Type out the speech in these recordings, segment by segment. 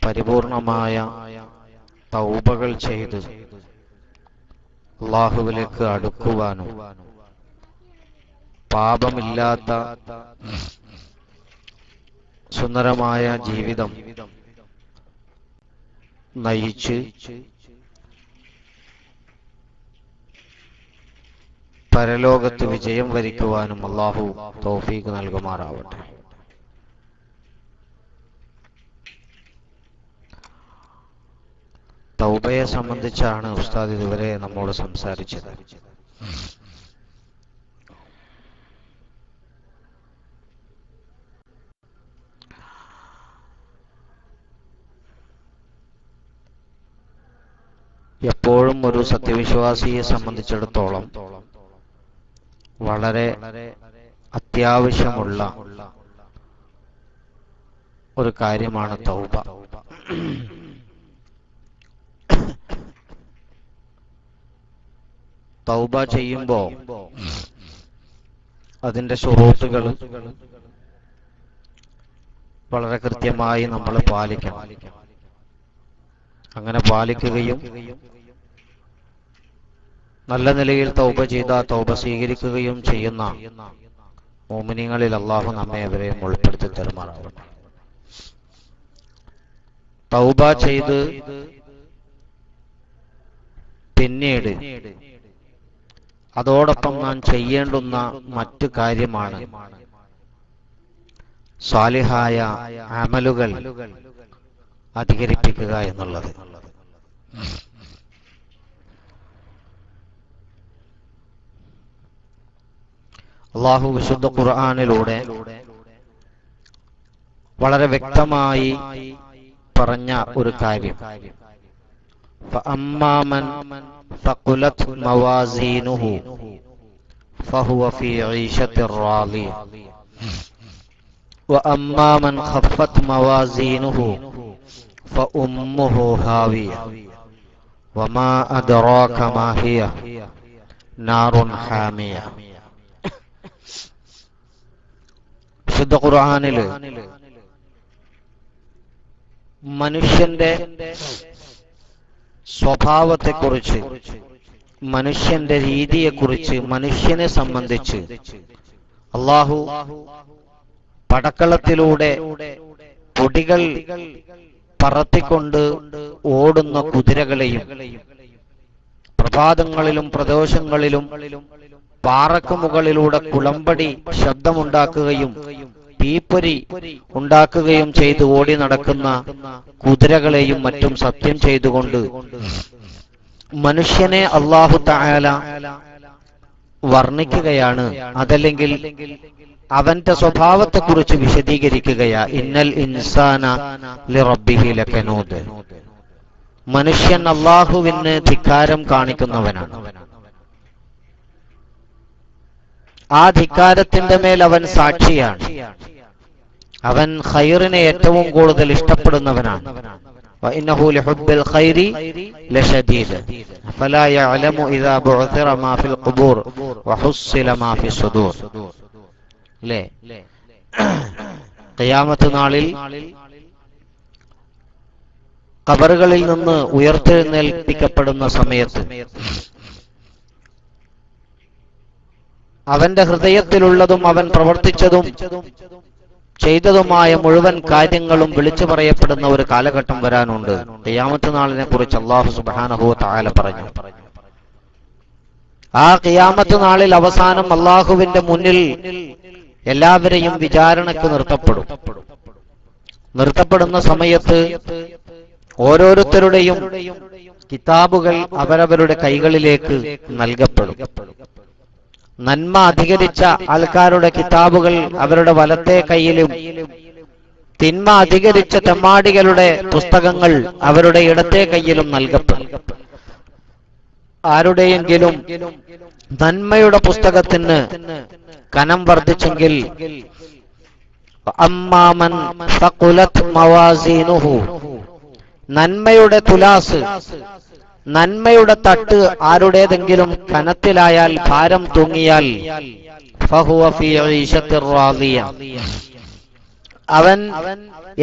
പരിപൂർണമായ തൗബകൾ ചെയ്ത് അല്ലാഹുവിലേക്ക് അടുക്കുവാനും പാപമില്ലാത്ത സുന്ദരമായ ജീവിതം നയിച്ച് പരലോകത്ത് വിജയം വരിക്കുവാനും അല്ലാഹു തൗഫീഖ് നൽകുമാറാവട്ടെ. തൗബയെ സംബന്ധിച്ചാണ് ഉസ്താദ് ഇതുവരെ നമ്മോട് സംസാരിച്ചത്. എപ്പോഴും ഒരു സത്യവിശ്വാസിയെ സംബന്ധിച്ചിടത്തോളം വളരെ അത്യാവശ്യമുള്ള ഒരു കാര്യമാണ് തൗബ. തൗബ ചെയ്യുമ്പോൾ അതിന്റെ ശുറൂത്തുകൾ വളരെ കൃത്യമായി നമ്മൾ പാലിക്കണം. അങ്ങനെ പാലിക്കുകയും നല്ല നിലയിൽ തൗബ ചെയ്ത തൗബ സ്വീകരിക്കുകയും ചെയ്യുന്ന മുഅ്മിനീങ്ങളിൽ അല്ലാഹു നമ്മെ അവരെയും ഉൾപ്പെടുത്തി തരുമാറാവട്ടെ. തൗബ ചെയ്ത് പിന്നീട് അതോടൊപ്പം നാം ചെയ്യേണ്ടുന്ന മറ്റു കാര്യമാണ് സാലിഹായ അമലുകൾ അധികരിപ്പിക്കുക എന്നുള്ളത്. അല്ലാഹു വിശുദ്ധ ഖുർആനിലൂടെ വളരെ വ്യക്തമായി പറഞ്ഞ ഒരു കാര്യം, فَأَمَّا مَنْ ثَقُلَتْ مَوَازِينُهُ فَهُوَ فِي عِيشَةٍ رَاضِيَةٍ وَأَمَّا مَنْ خَفَّتْ مَوَازِينُهُ فَأُمُّهُ هَاوِيَةٌ وَمَا أَدْرَاكَ مَا هِيَ نَارٌ حَامِيَةٌ. വിശുദ്ധ ഖുർആനിൽ മനുഷ്യന്റെ സ്വഭാവത്തെക്കുറിച്ച്, മനുഷ്യന്റെ രീതിയെക്കുറിച്ച്, മനുഷ്യനെ സംബന്ധിച്ച് അല്ലാഹു പടക്കളത്തിലൂടെ പൊടികൾ പറത്തിക്കൊണ്ട് ഓടുന്ന കുതിരകളെയും പ്രഭാതങ്ങളിലും പ്രദോഷങ്ങളിലും പാറക്ക് മുകളിലൂടെ കുളമ്പടി ശബ്ദമുണ്ടാക്കുകയും തീപ്പൊരി ഉണ്ടാക്കുകയും ചെയ്ത് ഓടി നടക്കുന്ന കുതിരകളെയും മറ്റും സത്യം ചെയ്തുകൊണ്ട് മനുഷ്യനെ അല്ലാഹു തആല വർണ്ണിക്കുകയാണ്. അതല്ലെങ്കിൽ അവന്റെ സ്വഭാവത്തെക്കുറിച്ച് വിശദീകരിക്കുകയാ. ഇന്നൽ ഇൻസാന ലിറബ്ബിഹി ലകനൂദ്. മനുഷ്യൻ അല്ലാഹുവിന് ധിക്കാരം കാണിക്കുന്നവനാണ്. ആ ധിക്കാരത്തിന്റെ മേൽ അവൻ സാക്ഷിയാണ്. അവൻ ഖൈറിനെ ഏറ്റവും കൂടുതൽ ഇഷ്ടപ്പെടുന്നവനാണ്. വഇന്നഹു ലിഹുബ്ബിൽ ഖൈരി ലശദീദ് ഫലാ യഅലമു ഇദാ ബുഅ്തിറ മാ ഫിൽ ഖുബൂർ വഹുസ്സില മാ ഫിസ് സുദൂർ. ല്ലേ, ഖിയാമത്ത് നാളിൽ ഖബറുകളിൽ നിന്ന് ഉയർത്തെഴുന്നേൽപ്പിക്കപ്പെടുന്ന സമയത്ത് അവന്റെ ഹൃദയത്തിലുള്ളതും അവൻ പ്രവർത്തിച്ചതും ചെയ്തതുമായ മുഴുവൻ കാര്യങ്ങളും വിളിച്ചു പറയപ്പെടുന്ന ഒരു കാലഘട്ടം വരാനുണ്ട്. ഖിയാമത്ത് നാളിനെ കുറിച്ച് അല്ലാഹു സുബ്ഹാനഹു വ തആല പറഞ്ഞു. ആ ഖിയാമത്ത് നാളിൽ അവസാനം അല്ലാഹുവിന്റെ മുന്നിൽ എല്ലാവരെയും വിചാരണയ്ക്ക് നിർത്തപ്പെടുന്ന സമയത്ത് ഓരോരുത്തരുടെയും കിതാബുകൾ അവരവരുടെ കൈകളിലേക്ക് നൽകപ്പെടും. നന്മ അധികരിച്ച ആൾക്കാരുടെ കിതാബുകൾ അവരുടെ വലത്തെ കൈയിലും, തിന്മ അധികരിച്ച തെമ്മാടികളുടെ പുസ്തകങ്ങൾ അവരുടെ ഇടത്തെ കൈയിലും നൽകപ്പെടും. ആരുടെയെങ്കിലും നന്മയുടെ പുസ്തകത്തിന് കനം വർദ്ധിച്ചെങ്കിൽ അമ്മാമൻ സഖുലത് മവാസീനുഹു, നന്മയുടെ തുലാസ്, നന്മയുടെ തട്ട് ആരുടേതെങ്കിലും കനത്തിലായാൽ, ഭാരം തൂങ്ങിയാൽ, ഫഹുവ ഫീ ഈശത്തിർ റാദിയ, അവൻ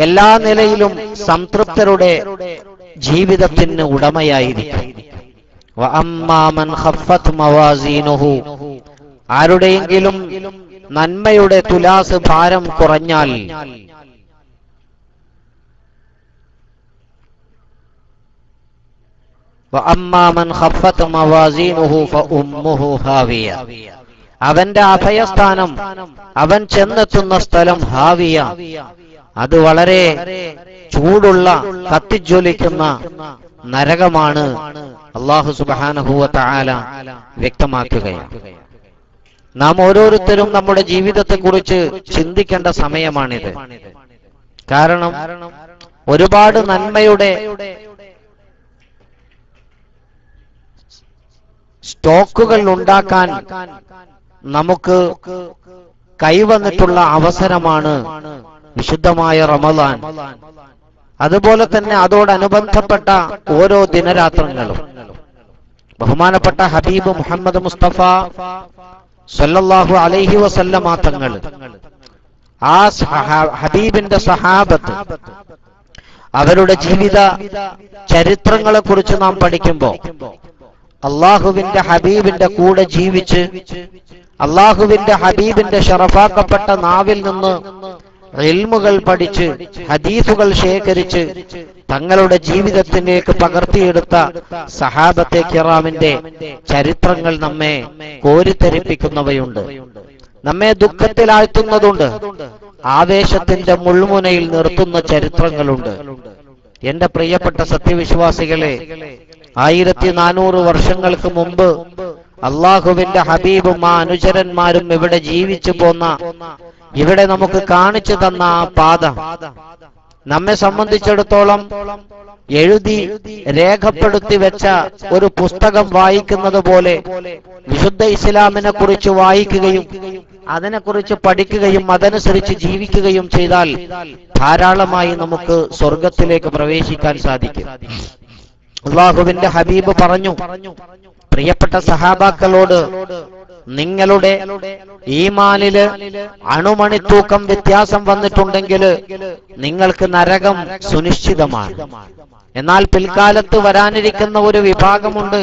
എല്ലാ നിലയിലും സംതൃപ്തരുടെ ജീവിതത്തിന് ഉടമയായിരിക്കും. വഅമ്മാ മൻ ഖഫ്ഫത് മവാസീനുഹു, ആരുടെയെങ്കിലും നന്മയുടെ തുലാസ് ഭാരം കുറഞ്ഞാൽ വഅമ്മാ മൻ ഖഫ്ഫത് മവാസീനുഹു ഫഉമ്മുഹു ഹാവിയ, അവന്റെ അഭയസ്ഥാനം, അവൻ ചെന്നെത്തുന്ന സ്ഥലം ഹാവിയ, അത് വളരെ ചൂടുള്ള കത്തിജ്വലിക്കുന്ന നരകമാണ്. അല്ലാഹു സുബ്ഹാനഹു വ തആല വ്യക്തമാക്കുകയാണ്. നാം ഓരോരുത്തരും നമ്മുടെ ജീവിതത്തെക്കുറിച്ച് ചിന്തിക്കേണ്ട സമയമാണിത്. കാരണം ഒരുപാട് നന്മയുടെ സ്റ്റോക്കുകൾ ഉണ്ടാക്കാൻ നമുക്ക് കൈവന്നിട്ടുള്ള അവസരമാണ് വിശുദ്ധമായ റമദാൻ. അതുപോലെ തന്നെ അതോടനുബന്ധപ്പെട്ട ഓരോ ദിനരാത്രങ്ങളും. ബഹുമാനപ്പെട്ട ഹബീബ് മുഹമ്മദ് മുസ്തഫ സല്ലല്ലാഹു അലൈഹി വസല്ലമ തങ്ങൾ, ആ ഹബീബിന്റെ സഹാബത്ത്, അവരുടെ ജീവിത ചരിത്രങ്ങളെ കുറിച്ച് നാം പഠിക്കുമ്പോൾ അള്ളാഹുവിന്റെ ഹബീബിന്റെ കൂടെ ജീവിച്ച് അള്ളാഹുവിന്റെ ഹബീബിന്റെ ഷറഫാക്കപ്പെട്ട നാവിൽ നിന്ന് ഇൽമുകൾ പഠിച്ച് ഹദീസുകൾ ശേഖരിച്ച് തങ്ങളുടെ ജീവിതത്തിലേക്ക് പകർത്തിയെടുത്ത സഹാബത്തെ കിറാമിന്റെ ചരിത്രങ്ങൾ നമ്മെ കോരിത്തെരിപ്പിക്കുന്നവയുണ്ട്, നമ്മെ ദുഃഖത്തിലാഴ്ത്തുന്നതുണ്ട്, ആവേശത്തിന്റെ മുൾമുനയിൽ നിർത്തുന്ന ചരിത്രങ്ങളുണ്ട്. എന്റെ പ്രിയപ്പെട്ട സത്യവിശ്വാസികളെ, 1400 വർഷങ്ങൾക്ക് മുമ്പ് അള്ളാഹുവിന്റെ ഹബീബും ആ അനുചരന്മാരും ഇവിടെ ജീവിച്ചു പോന്ന, ഇവിടെ നമുക്ക് കാണിച്ചു തന്ന ആ പാത നമ്മെ സംബന്ധിച്ചിടത്തോളം എഴുതി രേഖപ്പെടുത്തി വെച്ച ഒരു പുസ്തകം വായിക്കുന്നത് പോലെ വിശുദ്ധ ഇസ്ലാമിനെ കുറിച്ച് വായിക്കുകയും അതിനെക്കുറിച്ച് പഠിക്കുകയും അതനുസരിച്ച് ജീവിക്കുകയും ചെയ്താൽ ധാരാളമായി നമുക്ക് സ്വർഗത്തിലേക്ക് പ്രവേശിക്കാൻ സാധിക്കും. അള്ളാഹുവിന്റെ ഹബീബ് പറഞ്ഞു, പ്രിയപ്പെട്ട സഹാബാക്കളോട്, നിങ്ങളുടെ ഈമാനില് അണുമണിത്തൂക്കം വ്യത്യാസം വന്നിട്ടുണ്ടെങ്കിൽ നിങ്ങൾക്ക് നരകം സുനിശ്ചിതമാണ്. എന്നാൽ പിൽക്കാലത്ത് വരാനിരിക്കുന്ന ഒരു വിഭാഗമുണ്ട്,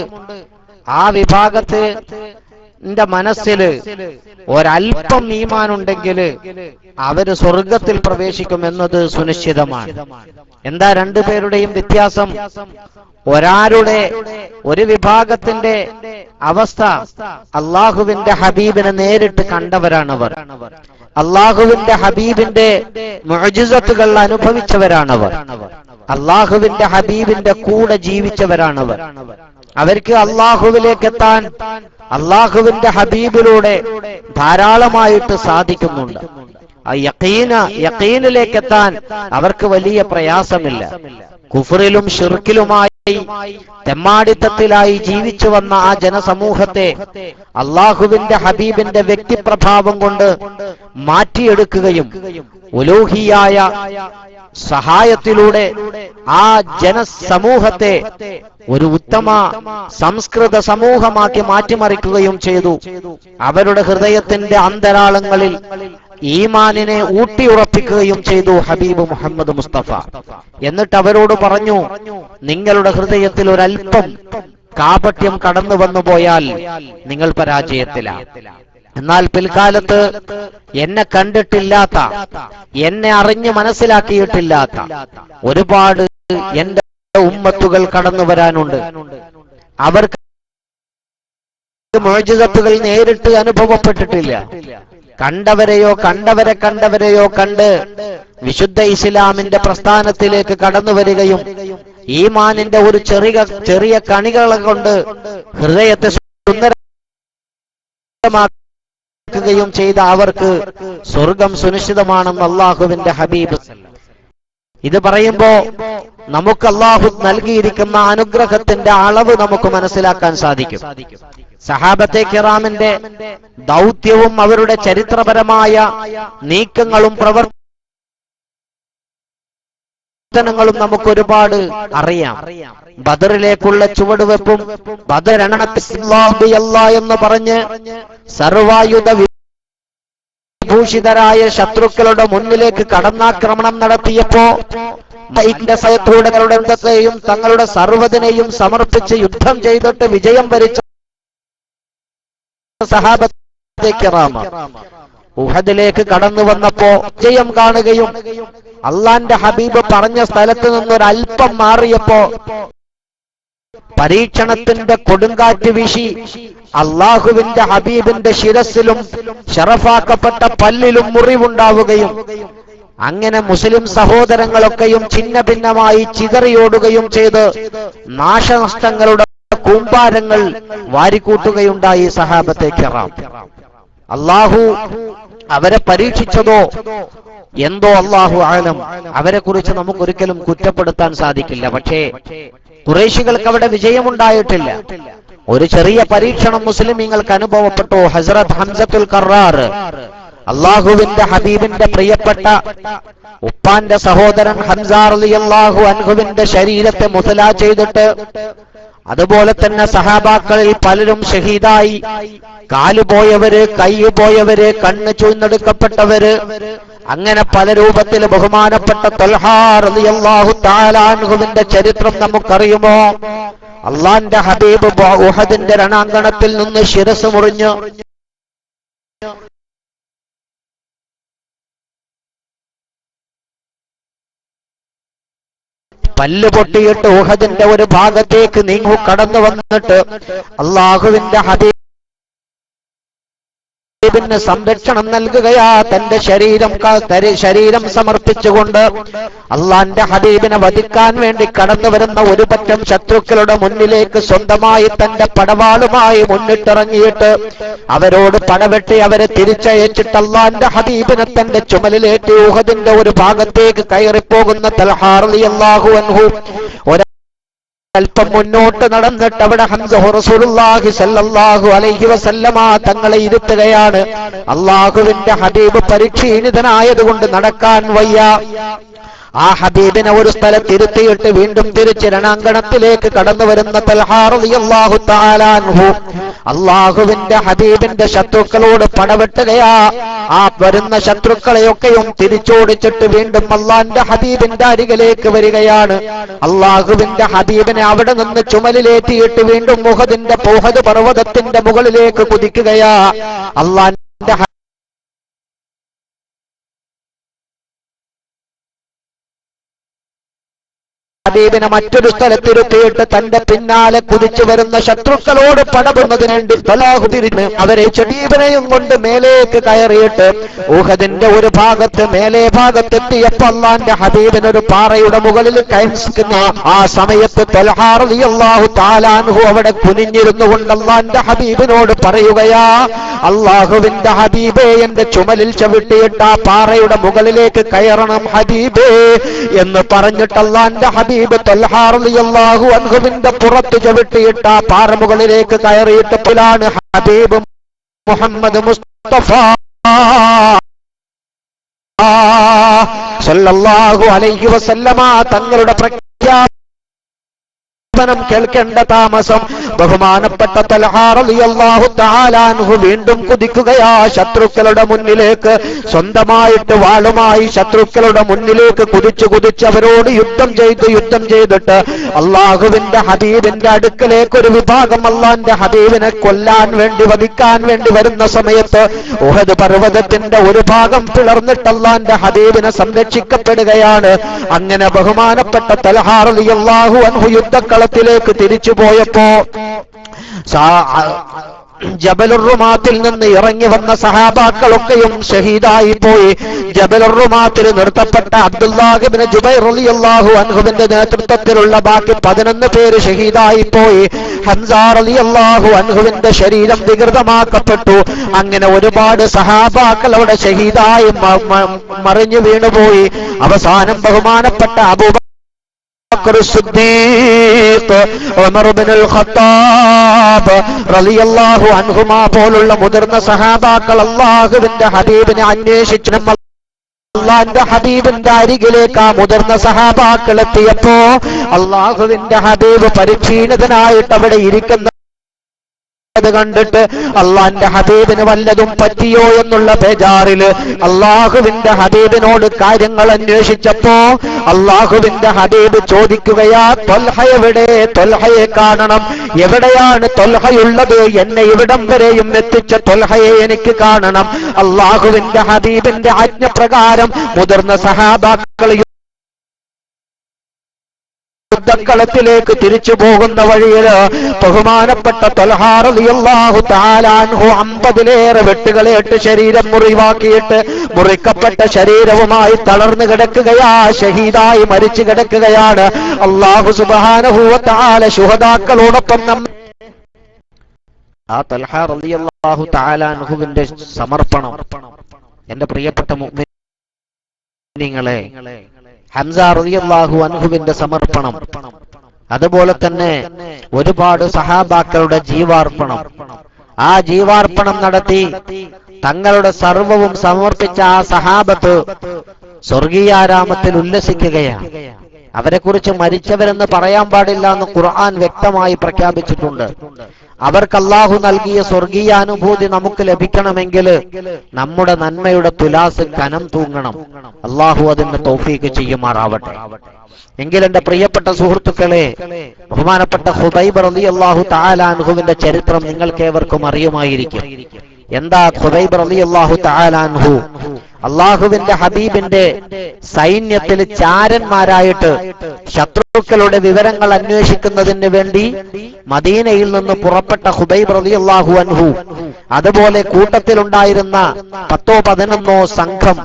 ആ വിഭാഗത്തിന്റെ മനസ്സില് ഒരൽപ്പം ഈമാനുണ്ടെങ്കിൽ അവര് സ്വർഗത്തിൽ പ്രവേശിക്കുമെന്നത് സുനിശ്ചിതമാണ്. എന്താ രണ്ടുപേരുടെയും വ്യത്യാസം? ഒരു വിഭാഗത്തിന്റെ അവസ്ഥ, അള്ളാഹുവിന്റെ ഹബീബിനെ നേരിട്ട് കണ്ടവരാണവർ, അള്ളാഹുവിന്റെ ഹബീബിന്റെ മുഅ്ജിസത്തുകൾ അനുഭവിച്ചവരാണവർ, അള്ളാഹുവിന്റെ ഹബീബിന്റെ കൂടെ ജീവിച്ചവരാണവർ. അവർക്ക് അള്ളാഹുവിലേക്ക് എത്താൻ അള്ളാഹുവിന്റെ ഹബീബിലൂടെ ധാരാളമായിട്ട് സാധിക്കുന്നുണ്ട്. ആ യഖീനിലേക്ക് എത്താൻ അവർക്ക് വലിയ പ്രയാസമില്ല. കുഫറിലും ശിർക്കിലുമായി തെമ്മാടിത്തത്തിലായി ജീവിച്ചു വന്ന ആ ജനസമൂഹത്തെ അള്ളാഹുവിന്റെ ഹബീബിന്റെ വ്യക്തിപ്രഭാവം കൊണ്ട് മാറ്റിയെടുക്കുകയും ഉലൂഹിയായ സഹായത്തിലൂടെ ആ ജനസമൂഹത്തെ ഒരു ഉത്തമ സംസ്കൃത സമൂഹമാക്കി മാറ്റിമറിക്കുകയും ചെയ്തു. അവരുടെ ഹൃദയത്തിന്റെ അന്തരാളങ്ങളിൽ ഈമാനിനെ ഊട്ടിയുറപ്പിക്കുകയും ചെയ്തു ഹബീബ് മുഹമ്മദ് മുസ്തഫ. എന്നിട്ട് അവരോട് പറഞ്ഞു, നിങ്ങളുടെ ഹൃദയത്തിൽ ഒരൽപ്പം കാപട്യം കടന്നു വന്നു പോയാൽ നിങ്ങൾ പരാജയത്തിലാണ്. എന്നാൽ പിൽക്കാലത്ത് എന്നെ കണ്ടിട്ടില്ലാത്ത, എന്നെ അറിഞ്ഞ് മനസ്സിലാക്കിയിട്ടില്ലാത്ത ഒരുപാട് എന്റെ ഉമ്മത്തുകൾ കടന്നു വരാനുണ്ട്. അവർക്ക് മുഅ്ജിസത്തുകൾ നേരിട്ട് അനുഭവപ്പെട്ടിട്ടില്ല. കണ്ടവരെയോ കണ്ടവരെയോ കണ്ട് വിശുദ്ധ ഇസ്ലാമിന്റെ പ്രസ്ഥാനത്തിലേക്ക് കടന്നു വരികയും ഈമാനിന്റെ ഒരു ചെറിയ കണികളെ കൊണ്ട് ഹൃദയത്തെ സുന്ദരമാക്കുകയും ചെയ്ത അവർക്ക് സ്വർഗം സുനിശ്ചിതമാണെന്ന് അള്ളാഹുവിന്റെ ഹബീബ്. ഇത് പറയുമ്പോ നമുക്ക് അള്ളാഹു നൽകിയിരിക്കുന്ന അനുഗ്രഹത്തിന്റെ അളവ് നമുക്ക് മനസ്സിലാക്കാൻ സാധിക്കും. സഹാബത്തെ കിറാമിന്റെ ദൗത്യവും അവരുടെ ചരിത്രപരമായ നീക്കങ്ങളും പ്രവർത്തനങ്ങളും നമുക്ക് ഒരുപാട് അറിയാം. ബദറിലേക്കുള്ള ചുവടുവെപ്പും ബദർ എന്ന് പറഞ്ഞ് സർവായുധ വിഭൂഷിതരായ ശത്രുക്കളുടെ മുന്നിലേക്ക് കടന്നാക്രമണം നടത്തിയപ്പോ സയത്തൂടകളുടെയും തങ്ങളുടെ സർവ്വതിനെയും സമർപ്പിച്ച് യുദ്ധം ചെയ്തിട്ട് വിജയം വരിച്ച സഹാബത്തെ കിറാമ ഉഹദിലേക്ക് കടന്നു വന്നപ്പോ വിജയം കാണുകയും അള്ളാന്റെ ഹബീബ് പറഞ്ഞ സ്ഥലത്ത് നിന്നൊരൽപ്പം മാറിയപ്പോ പരീക്ഷണത്തിന്റെ കൊടുങ്കാറ്റ് വീശി അള്ളാഹുവിന്റെ ഹബീബിന്റെ ശിരസിലും ശറഫാക്കപ്പെട്ട പല്ലിലും മുറിവുണ്ടാവുകയും അങ്ങനെ മുസ്ലിം സഹോദരങ്ങളൊക്കെയും ഛിന്ന ഭിന്നമായി ചിതറിയോടുകയും ചെയ്ത് നാശനഷ്ടങ്ങളുടെ കൂമ്പാരങ്ങൾ വാരിക്കൂട്ടുകയുണ്ടായി സഹാബത്തെ കിറാം. അള്ളാഹു അവരെ പരീക്ഷിച്ചതോ എന്തോ അള്ളാഹു ആലം. അവരെ കുറിച്ച് നമുക്കൊരിക്കലും കുറ്റപ്പെടുത്താൻ സാധിക്കില്ല. പക്ഷേ ഖുറൈശികൾക്ക് അവിടെ വിജയമുണ്ടായിട്ടില്ല. ഒരു ചെറിയ പരീക്ഷണം മുസ്ലിമീങ്ങൾക്ക് അനുഭവപ്പെട്ടു. ഹസ്രത്ത് ഹംസത്തുൽ കറാർ അള്ളാഹുവിന്റെ ഹബീബിന്റെ പ്രിയപ്പെട്ട ഉപ്പാന്റെ സഹോദരൻ ഹംസ റളിയല്ലാഹു അൻഹുവിന്റെ ശരീരത്തെ മുതലാ ചെയ്തിട്ട്, അതുപോലെ തന്നെ സഹാബാക്കളിൽ പലരും ഷഹീദായി. കാലുപോയവര്, കൈപോയവര്, കണ്ണ് ചൂഴ്ന്നെടുക്കപ്പെട്ടവര്, അങ്ങനെ പല രൂപത്തിൽ ബഹുമാനപ്പെട്ട ത്വൽഹാ റളിയല്ലാഹു തആല അൻഹുവിന്റെ ചരിത്രം നമുക്കറിയുമോ? അള്ളാന്റെ ഹബീബ് ഉഹദിന്റെ രണാങ്കണത്തിൽ നിന്ന് ശിരസ് മുറിഞ്ഞ് പല്ല് പൊട്ടിയിട്ട് ഉഹദിന്റെ ഒരു ഭാഗത്തേക്ക് നീങ്ങു കടന്നു വന്നിട്ട് അള്ളാഹുവിന്റെ ഹബീബിന് സംരക്ഷണം നൽകുകയാ. തന്റെ ശരീരം സമർപ്പിച്ചുകൊണ്ട് അള്ളാന്റെ ഹബീബിനെ വധിക്കാൻ വേണ്ടി കടന്നു വരുന്ന ഒരു പറ്റം ശത്രുക്കളുടെ മുന്നിലേക്ക് സ്വന്തമായി തന്റെ പടവാളുമായി മുന്നിട്ടിറങ്ങിയിട്ട് അവരോട് പടവെട്ടി അവരെ തിരിച്ചയച്ചിട്ട് അള്ളാന്റെ ഹബീബിനെ തന്റെ ചുമലിലേറ്റി ഉഹദിന്റെ ഒരു ഭാഗത്തേക്ക് കയറിപ്പോകുന്ന തൽഹാ റളിയല്ലാഹു അൻഹു അല്പം മുന്നോട്ട് നടന്നിട്ട് അവിടെ ഹംസ റസൂലുള്ളാഹി സ്വല്ലല്ലാഹു അലൈഹി വസല്ലമ തങ്ങളെ ഇരുത്തുകയാണ്. അള്ളാഹുവിന്റെ ഹബീബ് പരിക്ഷീണിതനായതുകൊണ്ട് നടക്കാൻ വയ്യ. ആ ഹബീബിനെ ഒരു സ്ഥലത്ത് ഇരുത്തിയിട്ട് വീണ്ടും തിരിച്ച് രണാങ്കണത്തിലേക്ക് കടന്നു വരുന്ന തൽഹാ റളിയല്ലാഹു തആല അൻഹു അള്ളാഹുവിന്റെ ഹബീബിന്റെ ശത്രുക്കളോട് പടവെട്ടുകയാ. ആ വരുന്ന ശത്രുക്കളെയൊക്കെയും തിരിച്ചോടിച്ചിട്ട് വീണ്ടും അള്ളാന്റെ ഹബീബിന്റെ അരികിലേക്ക് വരികയാണ്. അള്ളാഹുവിന്റെ ഹബീബിനെ അവിടെ നിന്ന് ചുമലിലേറ്റിയിട്ട് വീണ്ടും ഉഹദിന്റെ പർവ്വതത്തിന്റെ മുകളിലേക്ക് കുതിക്കുകയാ. അള്ളാന്റെ ഹബീബിനെ മറ്റൊരു സ്ഥലത്തിരുത്തിയിട്ട് തന്റെ പിന്നാലെ കുതിച്ചു വരുന്ന ശത്രുക്കളോട് പടപെടുന്നതിന് വേണ്ടി തലാഹു തിരിഞ്ഞ് അവരെ ഹബീബിനെയും കൊണ്ട് മേലേക്ക് കയറിയിട്ട് ഉഹദിന്റെ ഒരു ഭാഗത്ത് മേലെ ഭാഗത്തെത്തിയപ്പോൾ അല്ലാഹുവിന്റെ ഹബീബിനൊരു പാറയുടെ മുകളിൽ കയറിക്കുന്ന ആ സമയത്ത് തൽഹാ റളിയല്ലാഹു തആല അൻഹു അവിടെ കുനിഞ്ഞിരുന്നു കൊണ്ട് അല്ലാഹുവിന്റെ ഹബീബിനോട് പറയുകയാ, അള്ളാഹുവിന്റെ ഹബീബേ, എന്റെ ചുമലിൽ ചവിട്ടിയിട്ട് ആ പാറയുടെ മുകളിലേക്ക് കയറണം ഹബീബേ എന്ന് പറഞ്ഞിട്ട് അല്ലാഹുവിന്റെ ഹബീബ് തൽഹാ റളിയല്ലാഹു അൻഹുവിന്റെ പുറത്ത് ചവിട്ടിയിട്ട് ആ പാറ മുകളിലേക്ക് കയറിയിട്ട് പുലാണ് ഹബീബ് മുഹമ്മദ് മുസ്തഫ സല്ലല്ലാഹു അലൈഹി വസല്ലമ തങ്ങളുടെ കേൾക്കേണ്ട താമസം ബഹുമാനപ്പെട്ട തൽഹാ റളിയല്ലാഹു തആല അൻഹു വീണ്ടും കുതിക്കുകയാ. ശത്രുക്കളുടെ മുന്നിലേക്ക് സ്വന്തമായിട്ട് വാളുമായി ശത്രുക്കളുടെ മുന്നിലേക്ക് കുതിച്ച് അവരോട് യുദ്ധം ചെയ്തിട്ട് അള്ളാഹുവിന്റെ ഹബീബിന്റെ അടുക്കലേക്ക് ഒരു വിഭാഗം അള്ളാന്റെ ഹബീബിനെ കൊല്ലാൻ വേണ്ടി വധിക്കാൻ വേണ്ടി വരുന്ന സമയത്ത് ഉഹദ് പർവ്വതത്തിന്റെ ഒരു ഭാഗം പിളർന്നിട്ട് അള്ളാന്റെ ഹബീബിനെ സംരക്ഷിക്കപ്പെടുകയാണ്. അങ്ങനെ ബഹുമാനപ്പെട്ട തൽഹാ റളിയല്ലാഹു അൻഹു യുദ്ധക്കളത്തിലേക്ക് തിരിച്ചു പോയപ്പോ ജബലുർ റുമാത്തിൽ നിന്ന് ഇറങ്ങി വന്ന സഹാബാക്കളൊക്കെയും ഷഹീദായി പോയി. ജബലുർ റുമാത്തിൽ നിർത്തപ്പെട്ട അബ്ദുല്ലാഹ് ഇബ്നു ജുബൈർ റളിയല്ലാഹു അൻഹുവിന്റെ നേതൃത്വത്തിലുള്ള ബാക്കി 11 പേര് ഷഹീദായി പോയി. ഹംസ റളിയല്ലാഹു അൻഹുവിന്റെ ശരീരം വികൃതമാക്കപ്പെട്ടു. അങ്ങനെ ഒരുപാട് സഹാബാക്കൾ അവിടെ ഷഹീദായി മറിഞ്ഞു വീണുപോയി. അവസാനം ബഹുമാനപ്പെട്ട ഉമർ ഇബ്നുൽ ഖത്താബ് റളിയല്ലാഹു അൻഹുമാ പോലുള്ള മുതിർന്ന സഹാബാക്കൾ അല്ലാഹുവിന്റെ ഹബീബിനെ അന്വേഷിച്ചു അല്ലാഹുവിന്റെ ഹബീബിന്റെ അരികിലേക്ക് ആ മുതിർന്ന സഹാബാക്കൾ എത്തിയപ്പോ അല്ലാഹുവിന്റെ ഹബീബ് പരിക്ഷീണിതനായിട്ട് അവിടെ ഇരിക്കുന്ന കണ്ടിട്ട് അള്ളാന്റെ ഹബീബിന് വല്ലതും പറ്റിയോ എന്നുള്ള ബേജാറില് അള്ളാഹുവിന്റെ ഹബീബിനോട് കാര്യങ്ങൾ അന്വേഷിച്ചപ്പോ അള്ളാഹുവിന്റെ ഹബീബ് ചോദിക്കുകയാ, ത്വൽഹ എവിടെ? ത്വൽഹയെ കാണണം. എവിടെയാണ് ത്വൽഹയുള്ളത്? എന്നെ ഇവിടം വരെയും എത്തിച്ച ത്വൽഹയെ എനിക്ക് കാണണം. അള്ളാഹുവിന്റെ ഹബീബിന്റെ ആജ്ഞപ്രകാരം മുതിർന്ന സഹാബാക്കൾ യുദ്ധക്കളത്തിലേക്ക് തിരിച്ചു പോകുന്ന വഴിയില് ബഹുമാനപ്പെട്ട ത്വൽഹ റളിയല്ലാഹു തആല അൻഹു 50-ലേറെ വെട്ടുകളേറ്റ് ശരീരം മുറിവാക്കിയിട്ട് മുറിക്കപ്പെട്ട ശരീരവുമായി തളർന്നു കിടക്കുകയാ, ഷഹീദായി മരിച്ചു കിടക്കുകയാണ്. അല്ലാഹു സുബ്ഹാനഹു വ തആല ശുഹദാക്കളോടൊപ്പം ആ ത്വൽഹ റളിയല്ലാഹു തആല അൻഹുവിന്റെ സമർപ്പണം, എന്റെ പ്രിയപ്പെട്ട മുഅ്മിനീങ്ങളെ, ഹംസ റളിയല്ലാഹു അൻഹുവിന്റെ സമർപ്പണം, അതുപോലെ തന്നെ ഒരുപാട് സഹാബാക്കളുടെ ജീവാർപ്പണം, ആ ജീവാർപ്പണം നടത്തി തങ്ങളുടെ സർവവും സമർപ്പിച്ച ആ സഹാബത്ത് സ്വർഗീയാരാമത്തിൽ ഉല്ലസിക്കുകയാണ്. അവരെക്കുറിച്ച് മരിച്ചവരെന്ന് പറയാൻ പാടില്ല എന്ന് ഖുർആൻ വ്യക്തമായി പ്രഖ്യാപിച്ചിട്ടുണ്ട്. അവർക്ക് അല്ലാഹു നൽകിയ സ്വർഗീയ അനുഭൂതി നമുക്ക് ലഭിക്കണമെങ്കിൽ നമ്മുടെ നന്മയുടെ തുലാസ് കനം തൂങ്ങണം. അല്ലാഹു അതിന് തൗഫീഖ് ചെയ്യുമാറാവട്ടെ. എങ്കിൽ എന്റെ പ്രിയപ്പെട്ട സുഹൃത്തുക്കളെ, ബഹുമാനപ്പെട്ട ഖുബൈബ് റളിയല്ലാഹു തആല അൻഹുവിന്റെ ചരിത്രം നിങ്ങൾക്കേവർക്കും അറിയുമായിരിക്കും. എന്താ ഖുബൈബ് റളിയല്ലാഹു തആല അൻഹു അള്ളാഹുവിന്റെ ഹബീബിന്റെ സൈന്യത്തിൽ ചാരന്മാരായിട്ട് ശത്രുക്കളുടെ വിവരങ്ങൾ അന്വേഷിക്കുന്നതിന് വേണ്ടി മദീനയിൽ നിന്ന് പുറപ്പെട്ട ഖുബൈബ് റളിയല്ലാഹു അൻഹു, അതുപോലെ കൂട്ടത്തിലുണ്ടായിരുന്ന 10-11 സംഘം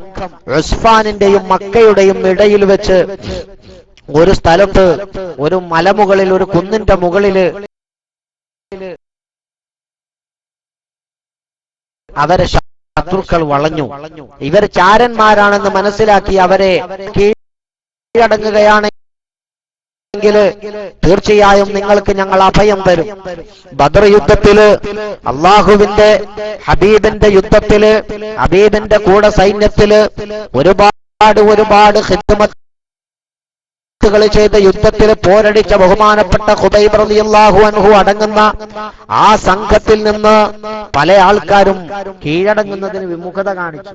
ഉസ്ഫാനിന്റെയും മക്കയുടെയും ഇടയിൽ വെച്ച് ഒരു സ്ഥലത്ത് ഒരു മലമുകളിൽ, ഒരു കുന്നിന്റെ മുകളില് അവരെ ശത്രുക്കൾ വളഞ്ഞു. ഇവർ ചാരന്മാരാണെന്ന് മനസ്സിലാക്കി അവരെ കീഴടങ്ങുകയാണെങ്കിൽ തീർച്ചയായും നിങ്ങൾക്ക് ഞങ്ങൾ അഭയം തരും. ബദർ യുദ്ധത്തില്, അള്ളാഹുവിന്റെ ഹബീബിന്റെ യുദ്ധത്തില്, ഹബീബിന്റെ കൂടെ സൈന്യത്തില് ഒരുപാട് ഖിദ്മത്ത് ചെയ്ത യുദ്ധത്തിൽ പോരടിച്ച ബഹുമാനപ്പെട്ട ഖുബൈബ് റളിയല്ലാഹു അൻഹു അടങ്ങുന്ന ആ സംഘത്തിൽ നിന്ന് പല ആൾക്കാരും കീഴടങ്ങുന്നതിന് വിമുഖത കാണിച്ചു.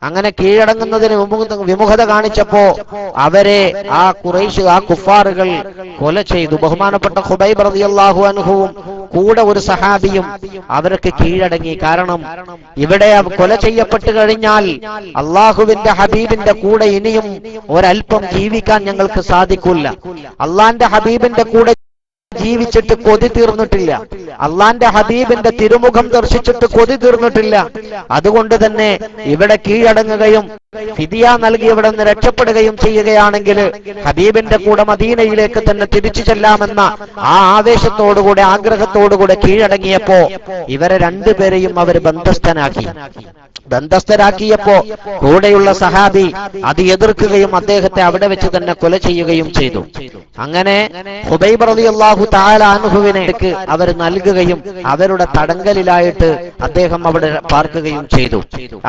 അങ്ങനെ കീഴടങ്ങുന്നതിന് വിമുഖത കാണിച്ചപ്പോ അവരെ ആ ഖുറൈശ്, ആ കുഫാറുകൾ കൊല ചെയ്തു. ബഹുമാനപ്പെട്ട ഖുബൈബ് റളിയല്ലാഹു അൻഹുവും കൂടെ ഒരു സഹാബിയും അവർക്ക് കീഴടങ്ങി. കാരണം ഇവിടെ കൊല ചെയ്യപ്പെട്ടു കഴിഞ്ഞാൽ അള്ളാഹുവിന്റെ ഹബീബിന്റെ കൂടെ ഇനിയും ഒരൽപ്പം ജീവിക്കാൻ ഞങ്ങൾക്ക് സാധിക്കില്ല. അള്ളാന്റെ ഹബീബിന്റെ കൂടെ ജീവിച്ചിട്ട് കൊതി തീർന്നിട്ടില്ല, അള്ളാന്റെ ഹബീബിന്റെ തിരുമുഖം ദർശിച്ചിട്ട് കൊതി തീർന്നിട്ടില്ല. അതുകൊണ്ട് തന്നെ ഇവിടെ കീഴടങ്ങുകയും ഫിദിയ നൽകി ഇവിടെ നിന്ന് രക്ഷപ്പെടുകയും ചെയ്യുകയാണെങ്കിൽ ഹബീബിന്റെ കൂടെ മദീനയിലേക്ക് തന്നെ തിരിച്ചു ചെല്ലാമെന്ന ആ ആവേശത്തോടുകൂടെ, ആഗ്രഹത്തോടുകൂടെ കീഴടങ്ങിയപ്പോ ഇവരെ രണ്ടുപേരെയും അവർ ബന്ധസ്ഥരാക്കിയപ്പോ കൂടെയുള്ള സഹാബി അത് എതിർക്കുകയും അദ്ദേഹത്തെ അവിടെ വെച്ച് തന്നെ കൊല ചെയ്യുകയും ചെയ്തു. അങ്ങനെ ഖുബൈബ് റളിയല്ലാഹു തആല അൻഹുവിനെ അവർ നൽകുകയും അവരുടെ തടങ്കലിലായിട്ട് അദ്ദേഹം അവിടെ പാർക്കുകയും ചെയ്തു.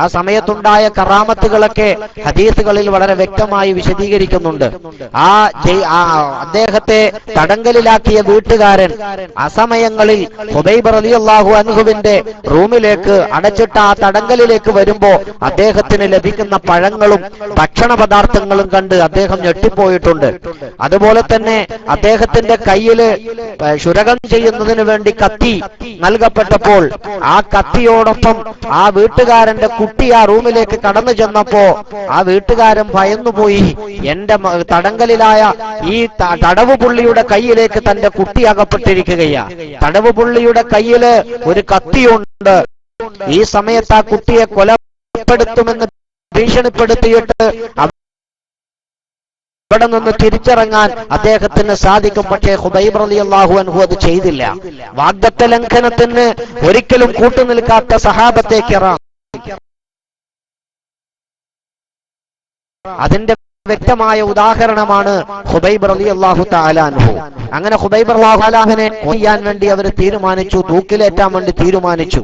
ആ സമയത്തുണ്ടായ കറാമത്തുകളൊക്കെ ഹദീസുകളിൽ വളരെ വ്യക്തമായി വിശദീകരിക്കുന്നുണ്ട്. അദ്ദേഹത്തെ തടങ്കലിലാക്കിയ വീട്ടുകാരൻ അസമയങ്ങളിൽ ഖുബൈബ് റളിയല്ലാഹു അൻഹുവിന്റെ റൂമിലേക്ക് അടച്ചിട്ട ആ തടങ്കലിലേക്ക് വരുമ്പോ അദ്ദേഹത്തിന് ലഭിക്കുന്ന പഴങ്ങളും ഭക്ഷണ പദാർത്ഥങ്ങളും കണ്ട് അദ്ദേഹം ഞെട്ടിപ്പോയിട്ടുണ്ട്. അതുപോലെ തന്നെ അദ്ദേഹത്തിന്റെ കയ്യില് ശുരകം ചെയ്യുന്നതിന് വേണ്ടി കത്തി നൽകപ്പെട്ടപ്പോൾ ആ കത്തിയോടൊപ്പം ആ വീട്ടുകാരന്റെ കുട്ടി ആ റൂമിലേക്ക് കടന്നു ചെന്നപ്പോ ആ വീട്ടുകാരൻ ഭയന്നുപോയി. എന്റെ തടങ്കലിലായ ഈ തടവ് പുള്ളിയുടെ കയ്യിലേക്ക് തന്റെ കുട്ടി അകപ്പെട്ടിരിക്കുകയാ. തടവ് പുള്ളിയുടെ കയ്യില് ഒരു കത്തിയുണ്ട്. ഈ സമയത്ത് ആ കുട്ടിയെ കൊലപ്പെടുത്തുമെന്ന് ഭീഷണിപ്പെടുത്തിയിട്ട് ഇവിടെ നിന്ന് തിരിച്ചിറങ്ങാൻ അദ്ദേഹത്തിന് സാധിക്കും. പക്ഷേ ഖുബൈബ് റളിയല്ലാഹു അൻഹു അത് ചെയ്തില്ല. വാഗ്ദത്ത ലംഘനത്തിന് ഒരിക്കലും കൂട്ടുനിൽക്കാത്ത സഹാബത്തെ കിറാം, അതിന്റെ വ്യക്തമായ ഉദാഹരണമാണ് ഖുബൈബ് റളിയല്ലാഹു തആല അൻഹു. അങ്ങനെ ഖുബൈബ് റളിയല്ലാഹു അൻഹുവിനെ കൊല്ലാൻ വേണ്ടി അവർ തീരുമാനിച്ചു, തൂക്കിലേറ്റാൻ വേണ്ടി തീരുമാനിച്ചു.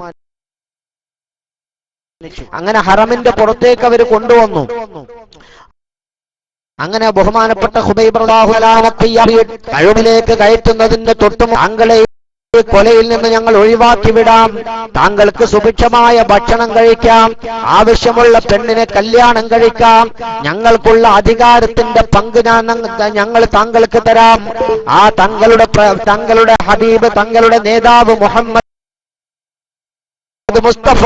അങ്ങനെ ഹറമിന്റെ പുറത്തേക്ക് അവർ കൊണ്ടുവന്നു. അങ്ങനെ ബഹുമാനപ്പെട്ട ഖുബൈബ് റളിയല്ലാഹു അൻഹു കഴിവിലേക്ക് കയറ്റുന്നതിന്റെ തൊട്ടും അങ്ങളെ കൊലയിൽ നിന്ന് ഞങ്ങൾ ഒഴിവാക്കി വിടാം, താങ്കൾക്ക് സുഭിക്ഷമായ ഭക്ഷണം കഴിക്കാം, ആവശ്യമുള്ള പെണ്ണിനെ കല്യാണം കഴിക്കാം, ഞങ്ങൾക്കുള്ള അധികാരത്തിന്റെ പങ്ക് ഞങ്ങൾ താങ്കൾക്ക് തരാം. ആ തങ്ങളുടെ ഹബീബ്, തങ്ങളുടെ നേതാവ് മുഹമ്മദ് മുസ്തഫ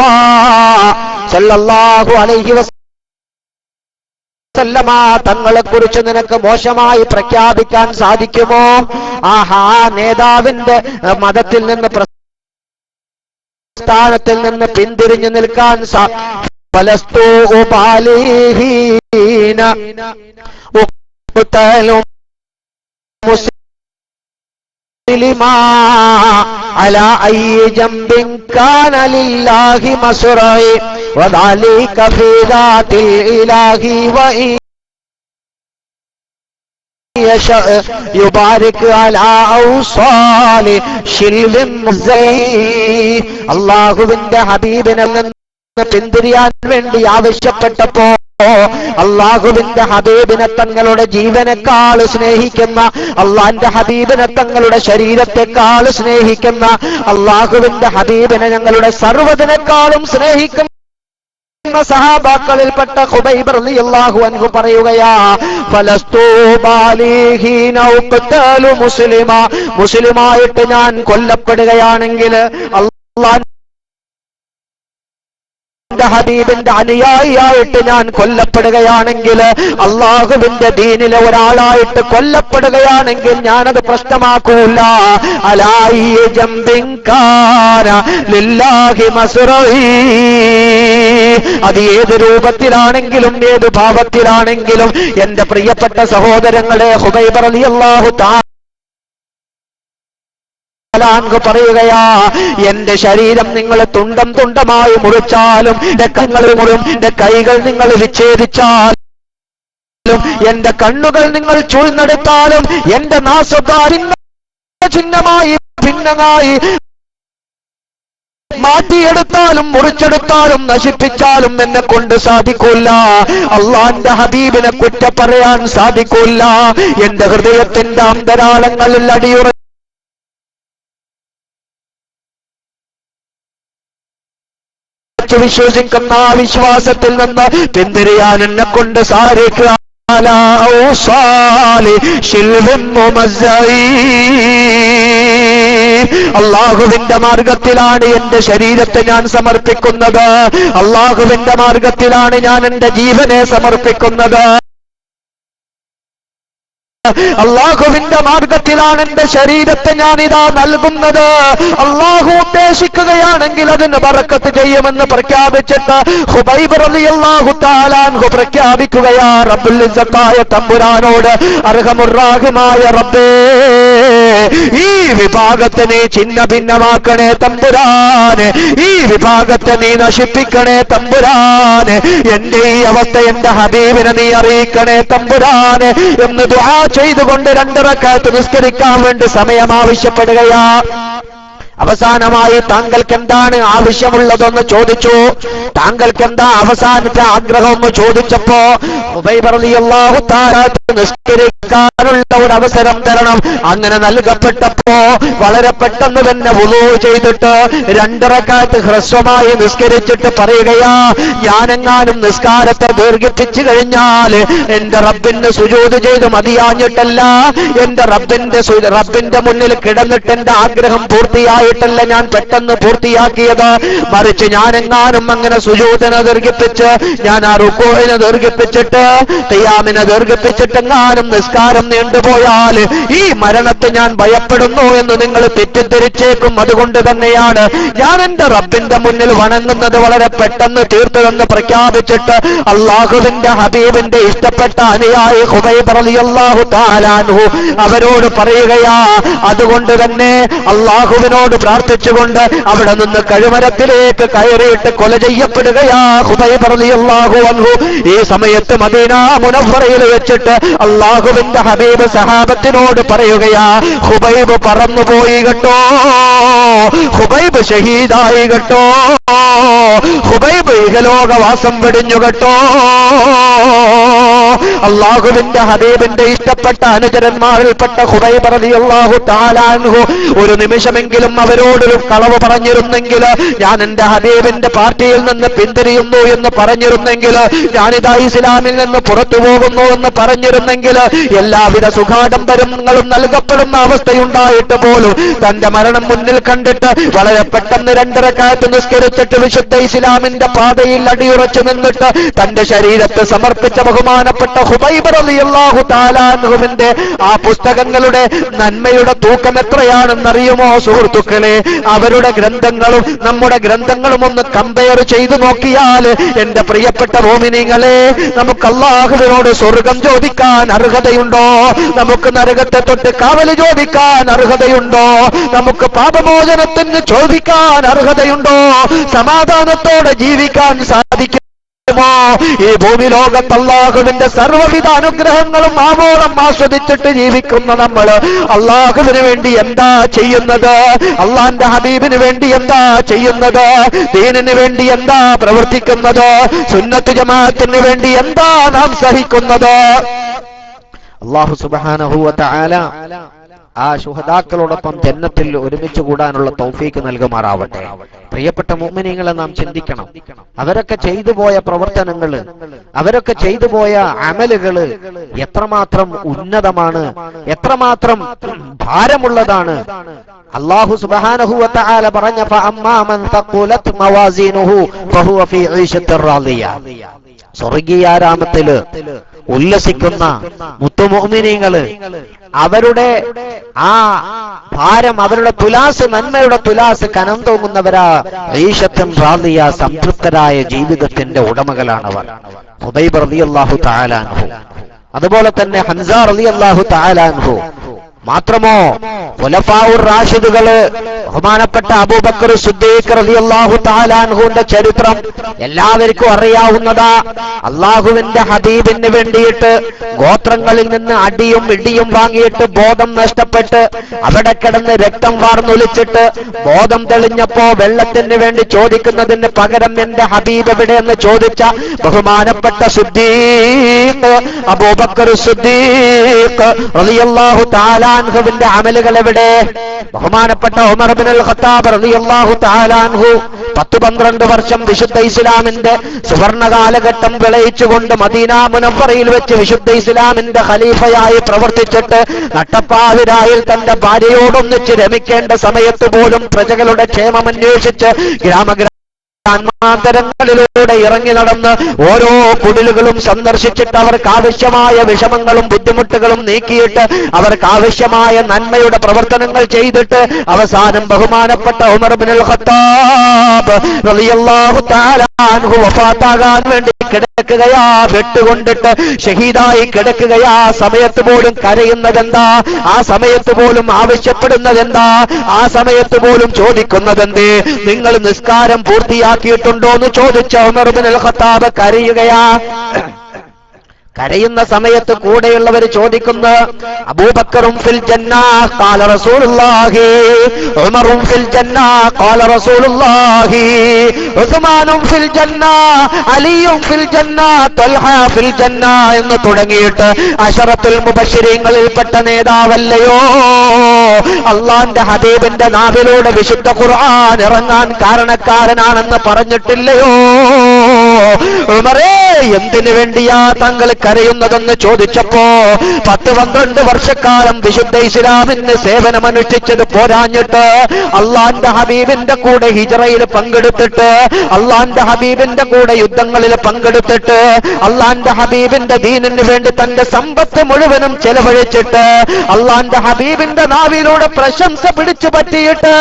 സല്ലല്ലാഹു അലൈഹി വസല്ലമ തങ്ങളെ കുറിച്ച് നിനക്ക് മോശമായി പ്രഖ്യാപിക്കാൻ സാധിക്കുമോ? ആഹാ, നേതാവിന്റെ മതത്തിൽ നിന്ന് സ്ഥാനത്തിൽ നിന്ന് പിന്തിരിഞ്ഞു നിൽക്കാൻ على أي جنب كان لله مسرعي وذلك في ذات الإله وإن يشاء يبارك على أوصال شلو مزي. അല്ലാഹുവിന്റെ ഹബീബിനെ പിന്തിരിയാൻ വേണ്ടി ആവശ്യപ്പെട്ടപ്പോ അള്ളാഹുവിന്റെ ഹബീബിനെ തങ്ങളുടെ ജീവനേക്കാൾ സ്നേഹിക്കുന്ന, അള്ളാന്റെ ഹബീബിനെ തങ്ങളുടെ ശരീരത്തെക്കാൾ സ്നേഹിക്കുന്ന, അള്ളാഹുവിന്റെ ഹബീബിനെ ഞങ്ങളുടെ സർവ്വതിനേക്കാളും സ്നേഹിക്കുന്ന സഹാബാക്കളിൽപ്പെട്ട ഖുബൈബ് റളിയല്ലാഹു അൻഹു പറയുകയാ, ഫലസ്തു ബാലിഹീന ഉഖ്തലു മുസ്ലിമാ, മുസ്ലിമായിട്ട് ഞാൻ കൊല്ലപ്പെടുകയാണെങ്കിൽ, അല്ലാഹ് ഹബീബിന്റെ അനുയായിയായിട്ട് ഞാൻ കൊല്ലപ്പെടുകയാണെങ്കിൽ, അള്ളാഹുവിന്റെ ദീനിലെ ഒരാളായിട്ട് കൊല്ലപ്പെടുകയാണെങ്കിൽ ഞാനത് പ്രശ്നമാക്കൂല. അലായി ജംബിൻകാര ലില്ലാഹി മസ്റഈ, അത് ഏത് രൂപത്തിലാണെങ്കിലും ഏത് ഭാവത്തിലാണെങ്കിലും എന്റെ പ്രിയപ്പെട്ട സഹോദരങ്ങളെ, ഖുബൈബ് റളിയല്ലാഹു തആല പറയുകയാ, എന്റെ ശരീരം നിങ്ങൾ തുണ്ടം തുണ്ടമായി മുറിച്ചാലും, എന്റെ കൈകൾ നിങ്ങൾ വിച്ഛേദിച്ചാലും, എന്റെ കണ്ണുകൾ നിങ്ങൾ ചൂഴ്ന്നെടുത്താലും, എന്റെ നാസകാരി ചിഹ്നമായി ഭിന്നമായി മാറ്റിയെടുത്താലും മുറിച്ചെടുത്താലും നശിപ്പിച്ചാലും എന്നെ കൊണ്ട് സാധിക്കൂല. അള്ളാന്റെ ഹബീബിനെ കുറ്റ പറയാൻ സാധിക്കൂല. എന്റെ ഹൃദയത്തിന്റെ അന്തരാളങ്ങളിൽ അടിയുറ വിശ്വസിക്കുന്ന ആ വിശ്വാസത്തിൽ നിന്ന് പിന്തിരിയാൻ എന്നെ കൊണ്ട് സാധിക്കുക. അള്ളാഹുവിന്റെ മാർഗത്തിലാണ് എന്റെ ശരീരത്തെ ഞാൻ സമർപ്പിക്കുന്നത്, അള്ളാഹുവിന്റെ മാർഗത്തിലാണ് ഞാൻ എന്റെ ജീവനെ സമർപ്പിക്കുന്നത്, അള്ളാഹുവിന്റെ മാർഗത്തിലാണ് എന്റെ ശരീരത്തെ ഞാനിതാ നൽകുന്നത്. അള്ളാഹു ഉദ്ദേശിക്കുകയാണെങ്കിൽ അതിന് ബറക്കത്ത് ചെയ്യുമെന്ന് പ്രഖ്യാപിച്ചിട്ട് ഖുബൈബ് റളിയല്ലാഹു തആല അൻഹു പ്രഖ്യാപിക്കുകയാ, റബ്ബുൽ ഇസ്സത്തായ തമ്പുരാനോട്, അർഹമുർ-റഹീമായ റബ്ബേ, ഈ വിഭാഗത്തെ നീ ചിന്ന ഭിന്നമാക്കണേ തമ്പുരാനെ, ഈ വിഭാഗത്തെ നീ നശിപ്പിക്കണേ തമ്പുരാനെ, എന്റെ ഈ അവസ്ഥ എന്റെ ഹബീബിനെ നീ അറിയിക്കണേ തമ്പുരാനെ എന്ന് ദുആ ചെയ്തുകൊണ്ട് 2 റക്അത്ത് നിസ്കരിക്കാൻ വേണ്ടി സമയം ആവശ്യപ്പെടുകയാ. അവസാനമായി താങ്കൾക്ക് എന്താണ് ആവശ്യമുള്ളതെന്ന് ചോദിച്ചു. താങ്കൾക്ക് എന്താ അവസാനത്തെ ആഗ്രഹം എന്ന് ചോദിച്ചപ്പോ ഖുബൈബ് റളിയല്ലാഹു തആല നിസ്കരിക്കാനുള്ള ഒരു അവസരം തരണം. അങ്ങനെ നൽകപ്പെട്ടപ്പോ വളരെ പെട്ടെന്ന് തന്നെ വുളൂ ചെയ്തിട്ട് 2 റക്അത്ത് ഹ്രസ്വമായി നിസ്കരിച്ചിട്ട് പറയുകയാ, ഞാനെങ്ങാനും നിസ്കാരത്തെ ദീർഘിപ്പിച്ചു കഴിഞ്ഞാൽ എന്റെ റബ്ബിന് സുജൂദ് ചെയ്ത് മതിയാഞ്ഞിട്ടല്ല, എന്റെ റബ്ബിന്റെ മുന്നിൽ കിടന്നിട്ട് എന്റെ ആഗ്രഹം പൂർത്തിയായിട്ടല്ല ഞാൻ പെട്ടെന്ന് പൂർത്തിയാക്കിയത്, മറിച്ച് ഞാനെങ്ങാനും അങ്ങനെ സുജൂദിനെ ദീർഘിപ്പിച്ച്, ഞാൻ ആ റുകൂഇനെ ദീർഘിപ്പിച്ചിട്ട്, ഖിയാമിനെ ദീർഘിപ്പിച്ചിട്ടെങ്ങാനും നിസ്കാരം നീണ്ടുപോയാൽ ഈ മരണത്തെ ഞാൻ ഭയപ്പെടുന്നു എന്ന് നിങ്ങൾ തെറ്റിദ്ധരിച്ചേക്കും. അതുകൊണ്ട് തന്നെയാണ് ഞാൻ എന്റെ റബ്ബിന്റെ മുന്നിൽ വണങ്ങുന്നത് വളരെ പെട്ടെന്ന് തീർത്തതെന്ന് പ്രഖ്യാപിച്ചിട്ട് അള്ളാഹുവിന്റെ ഹബീബിന്റെ ഇഷ്ടപ്പെട്ട അനുയായി ഖുബൈബ് റളിയല്ലാഹു തആല അൻഹു അവരോട് പറയുകയാ, അതുകൊണ്ട് തന്നെ അള്ളാഹുവിനോട് പ്രാർത്ഥിച്ചുകൊണ്ട് അവിടെ നിന്ന് കഴുമരത്തിലേക്ക് കയറിയിട്ട് കൊല ചെയ്യപ്പെടുകയാ ഖുബൈബ് റളിയല്ലാഹു അൻഹു. ഈ സമയത്ത് മദീന മുനവ്വറയിൽ വെച്ചിട്ട് അള്ളാഹുവിന്റെ ഹബീബ് സഹാബത്തിനോട് പറയുകയാ, ഖുബൈബ് പറന്നുപോയി കേട്ടോ, ഖുബൈബ് ഷഹീദായി കേട്ടോ, ഖുബൈബ് ഇഹലോകവാസം വെടിഞ്ഞു കേട്ടോ. അള്ളാഹുവിന്റെ ഹബീബിന്റെ ഇഷ്ടപ്പെട്ട അനുചരന്മാരിൽപ്പെട്ട ഖുബൈബ് റളിയല്ലാഹു തആല അൻഹു ഒരു നിമിഷമെങ്കിലും അവരോടൊരു കളവ് പറഞ്ഞിരുന്നെങ്കിൽ, ഞാൻ എന്റെ ഹബീബിന്റെ പാർട്ടിയിൽ നിന്ന് പിന്തിരിയുന്നു എന്ന് പറഞ്ഞിരുന്നെങ്കിൽ, ഞാനിതാ ഇസ്ലാമിൽ നിന്ന് പുറത്തു പോകുന്നു എന്ന് പറഞ്ഞിരുന്നെങ്കിൽ, എല്ലാവിധ സുഖാഡംബരങ്ങളും നൽകപ്പെടുന്ന അവസ്ഥയുണ്ടായിട്ട് പോലും തന്റെ മരണം മുന്നിൽ കണ്ടിട്ട് വളരെ പെട്ടെന്ന് 2 റക്അത്ത് നിസ്കരിച്ചിട്ട് വിശുദ്ധ ഇസ്ലാമിന്റെ പാതയിൽ അടിയുറച്ചു നിന്നിട്ട് തന്റെ ശരീരത്തെ സമർപ്പിച്ച ബഹുമാനപ്പെട്ട ഖുബൈബ് റളിയല്ലാഹു തആല അൻഹുവിന്റെ ആ പുസ്തകങ്ങളുടെ നന്മയുടെ തൂക്കം എത്രയാണെന്നറിയുമോ സുഹൃത്തുക്കളെ? അവരുടെ ഗ്രന്ഥങ്ങളും നമ്മുടെ ഗ്രന്ഥങ്ങളും ഒന്ന് കമ്പയർ ചെയ്തു നോക്കിയാൽ എന്റെ പ്രിയപ്പെട്ട മോമിനീങ്ങളെ, നമുക്ക് അല്ലാഹുവിനോട് സ്വർഗം ചോദിക്കാൻ അർഹതയുണ്ടോ? നമുക്ക് നരകത്തെ തൊട്ട് കാവൽ ചോദിക്കാൻ അർഹതയുണ്ടോ? നമുക്ക് പാപമോചനത്തിന് ചോദിക്കാൻ അർഹതയുണ്ടോ? സമാധാനത്തോടെ ജീവിക്കാൻ സാധിക്കും? ഈ ഭൂമി ലോകത്ത് അല്ലാഹുവിന്റെ സർവ്വവിധ അനുഗ്രഹങ്ങളും ആവോളം ആസ്വദിച്ചിട്ട് ജീവിക്കുന്ന നമ്മൾ അല്ലാഹുവിന് വേണ്ടി എന്താ ചെയ്യുന്നത്? അള്ളാന്റെ ഹബീബിന് വേണ്ടി എന്താ ചെയ്യുന്നത്? ദീനിന് വേണ്ടി എന്താ പ്രവർത്തിക്കുന്നത്? സുന്നത്ത് ജമാഅത്തിന് വേണ്ടി എന്താ നാം സഹിക്കുന്നത്? അല്ലാഹു സുബ്ഹാനഹു വ തആല ആ ശുഹദാക്കളോടൊപ്പം ജന്നത്തിൽ ഒരുമിച്ച് കൂടാനുള്ള തൗഫീക്ക് നൽകുമാറാവട്ടെ. പ്രിയപ്പെട്ട മുഅ്മിനീങ്ങളെ, നാം ചിന്തിക്കണം, അവരൊക്കെ ചെയ്തു പോയ പ്രവർത്തനങ്ങൾ, അവരൊക്കെ ചെയ്തു പോയ അമലുകള് എത്രമാത്രം ഉന്നതമാണ്, എത്രമാത്രം ഭാരമുള്ളതാണ്. അല്ലാഹു സുബ്ഹാനഹു വ തആല പറഞ്ഞ ഫഅമ്മാ മൻ തഖുലത് മവാസീനുഹു ഫഹുവ ഫീ ഈശത്തിർ റാദിയ. സ്വർഗീയാരാമത്തില് ഉല്ലസിക്കുന്ന മുത്തുമുഅ്മിനീങ്ങള് അവരുടെ ആ ഭാരം, അവരുടെ തുലാസ്, നന്മയുടെ തുലാസ് കനം തോന്നുന്നവരാ ഈശത്തുൻ റാദിയ, സംതൃപ്തരായ ജീവിതത്തിന്റെ ഉടമകളാണവർ. ഖുബൈബ് റളിയല്ലാഹു തആല അൻഹു, അതുപോലെ തന്നെ ഹംസ റളിയല്ലാഹു തആല അൻഹു. മാത്രമോ ഖുലഫാഉർ റാഷിദുകള് ബഹുമാനപ്പെട്ട അബൂബക്കർ സിദ്ദീഖ് റളിയല്ലാഹു തആല അൻഹുവിന്റെ ചരിത്രം എല്ലാവർക്കും അറിയാവുന്നതാ. അല്ലാഹുവിന്റെ ഹബീബിന് വേണ്ടിയിട്ട് ഗോത്രങ്ങളിൽ നിന്ന് അടിയും ഇടിയും വാങ്ങിയിട്ട് ബോധം നഷ്ടപ്പെട്ട് അവിടെ കിടന്ന് രക്തം വാർന്നൊലിച്ചിട്ട് ബോധം തെളിഞ്ഞപ്പോ വെള്ളത്തിന് വേണ്ടി ചോദിക്കുന്നതിന് പകരം എന്റെ ഹബീബ് എവിടെയെന്ന് ചോദിച്ച ബഹുമാനപ്പെട്ട സിദ്ദീഖ് അബൂബക്കർ സിദ്ദീഖ് റളിയല്ലാഹു തആല അൻഹുവിന്റെ അമലുകൾ എവിടെ? ബഹുമാനപ്പെട്ട ഉമർ ഇബ്നുൽ ഖത്താബ് റളിയല്ലാഹു തആല അൻഹു 10-12 വർഷം വിശുദ്ധ ഇസ്ലാമിന്റെ സുവർണ കാലഘട്ടം വിളയിച്ചുകൊണ്ട് മദീന മുനവ്വറയിൽ വെച്ച് വിശുദ്ധ ഇസ്ലാമിന്റെ ഖലീഫയായി പ്രവർത്തിച്ചിട്ട് നട്ടപ്പാതിരായിൽ തന്റെ ഭാര്യയോടൊന്നിച്ച് രമിക്കേണ്ട സമയത്ത് പോലും പ്രജകളുടെ ക്ഷേമം അന്വേഷിച്ച് ഗ്രാമാന്തരങ്ങളിലൂടെ ഇറങ്ങി നടന്ന് ഓരോ കുടിലുകളും സന്ദർശിച്ചിട്ട് അവർക്ക് ആവശ്യമായ വിഷമങ്ങളും ബുദ്ധിമുട്ടുകളും നീക്കിയിട്ട് അവർക്ക് ആവശ്യമായ നന്മയുടെ പ്രവർത്തനങ്ങൾ ചെയ്തിട്ട് അവസാനം ബഹുമാനപ്പെട്ട ഉമർ ഇബ്നുൽ ഖത്താബ് റളിയല്ലാഹു തആല അൻഹു വഫാത്താകാൻ വേണ്ടി കിടക്കുകയാ, വെട്ടുകൊണ്ടിട്ട് ഷഹീദായി കിടക്കുകയാ. സമയത്ത് പോലും കരയുന്നതെന്താ? ആ സമയത്ത് പോലും ആവശ്യപ്പെടുന്നതെന്താ? ആ സമയത്ത് പോലും ചോദിക്കുന്നതെന്തേ? നിങ്ങൾ നിസ്കാരം പൂർത്തിയാക്കിയിട്ടുണ്ടോ എന്ന് ചോദിച്ച ഉമർ ഇബ്നുൽ ഖത്താബ് കരയുകയാ. കരയുന്ന സമയത്ത് കൂടെയുള്ളവർ ചോദിക്കുന്നു, അബൂബക്കറും ഫിൽ ജന്ന ഖാല റസൂലുള്ളാഹി, ഉമറും ഫിൽ ജന്ന ഖാല റസൂലുള്ളാഹി, ഉസ്മാനും ഫിൽ ജന്ന, അലിയും ഫിൽ ജന്ന, തൽഹ ഫിൽ ജന്ന എന്ന് തുടങ്ങിയിട്ട് അശറത്തുൽ മുബശ്ശിരീങ്ങളിൽപ്പെട്ട നേതാവല്ലയോ? അള്ളാന്റെ ഹബീബിന്റെ നാവിലൂടെ വിശുദ്ധ ഖുർആൻ ഇറങ്ങാൻ കാരണക്കാരനാണെന്ന് പറഞ്ഞിട്ടില്ലയോ? ഉമറേ, എന്തിനു വേണ്ടിയാ താങ്കൾ കരയുന്നതെന്ന് ചോദിച്ചപ്പോ 10-12 വർഷക്കാലം വിശുദ്ധ ഇസ്ലാമിന് സേവനമനുഷ്ഠിച്ചത് പോരാഞ്ഞിട്ട് അള്ളാന്റെ ഹബീബിന്റെ കൂടെ ഹിജ്റയിൽ പങ്കെടുത്തിട്ട്, അള്ളാന്റെ ഹബീബിന്റെ കൂടെ യുദ്ധങ്ങളിൽ പങ്കെടുത്തിട്ട്, അള്ളാന്റെ ഹബീബിന്റെ ദീനിന് വേണ്ടി തന്റെ സമ്പത്ത് മുഴുവനും ചെലവഴിച്ചിട്ട് അള്ളാന്റെ ഹബീബിന്റെ നാവിലൂടെ പ്രശംസ പിടിച്ചു പറ്റിയിട്ട്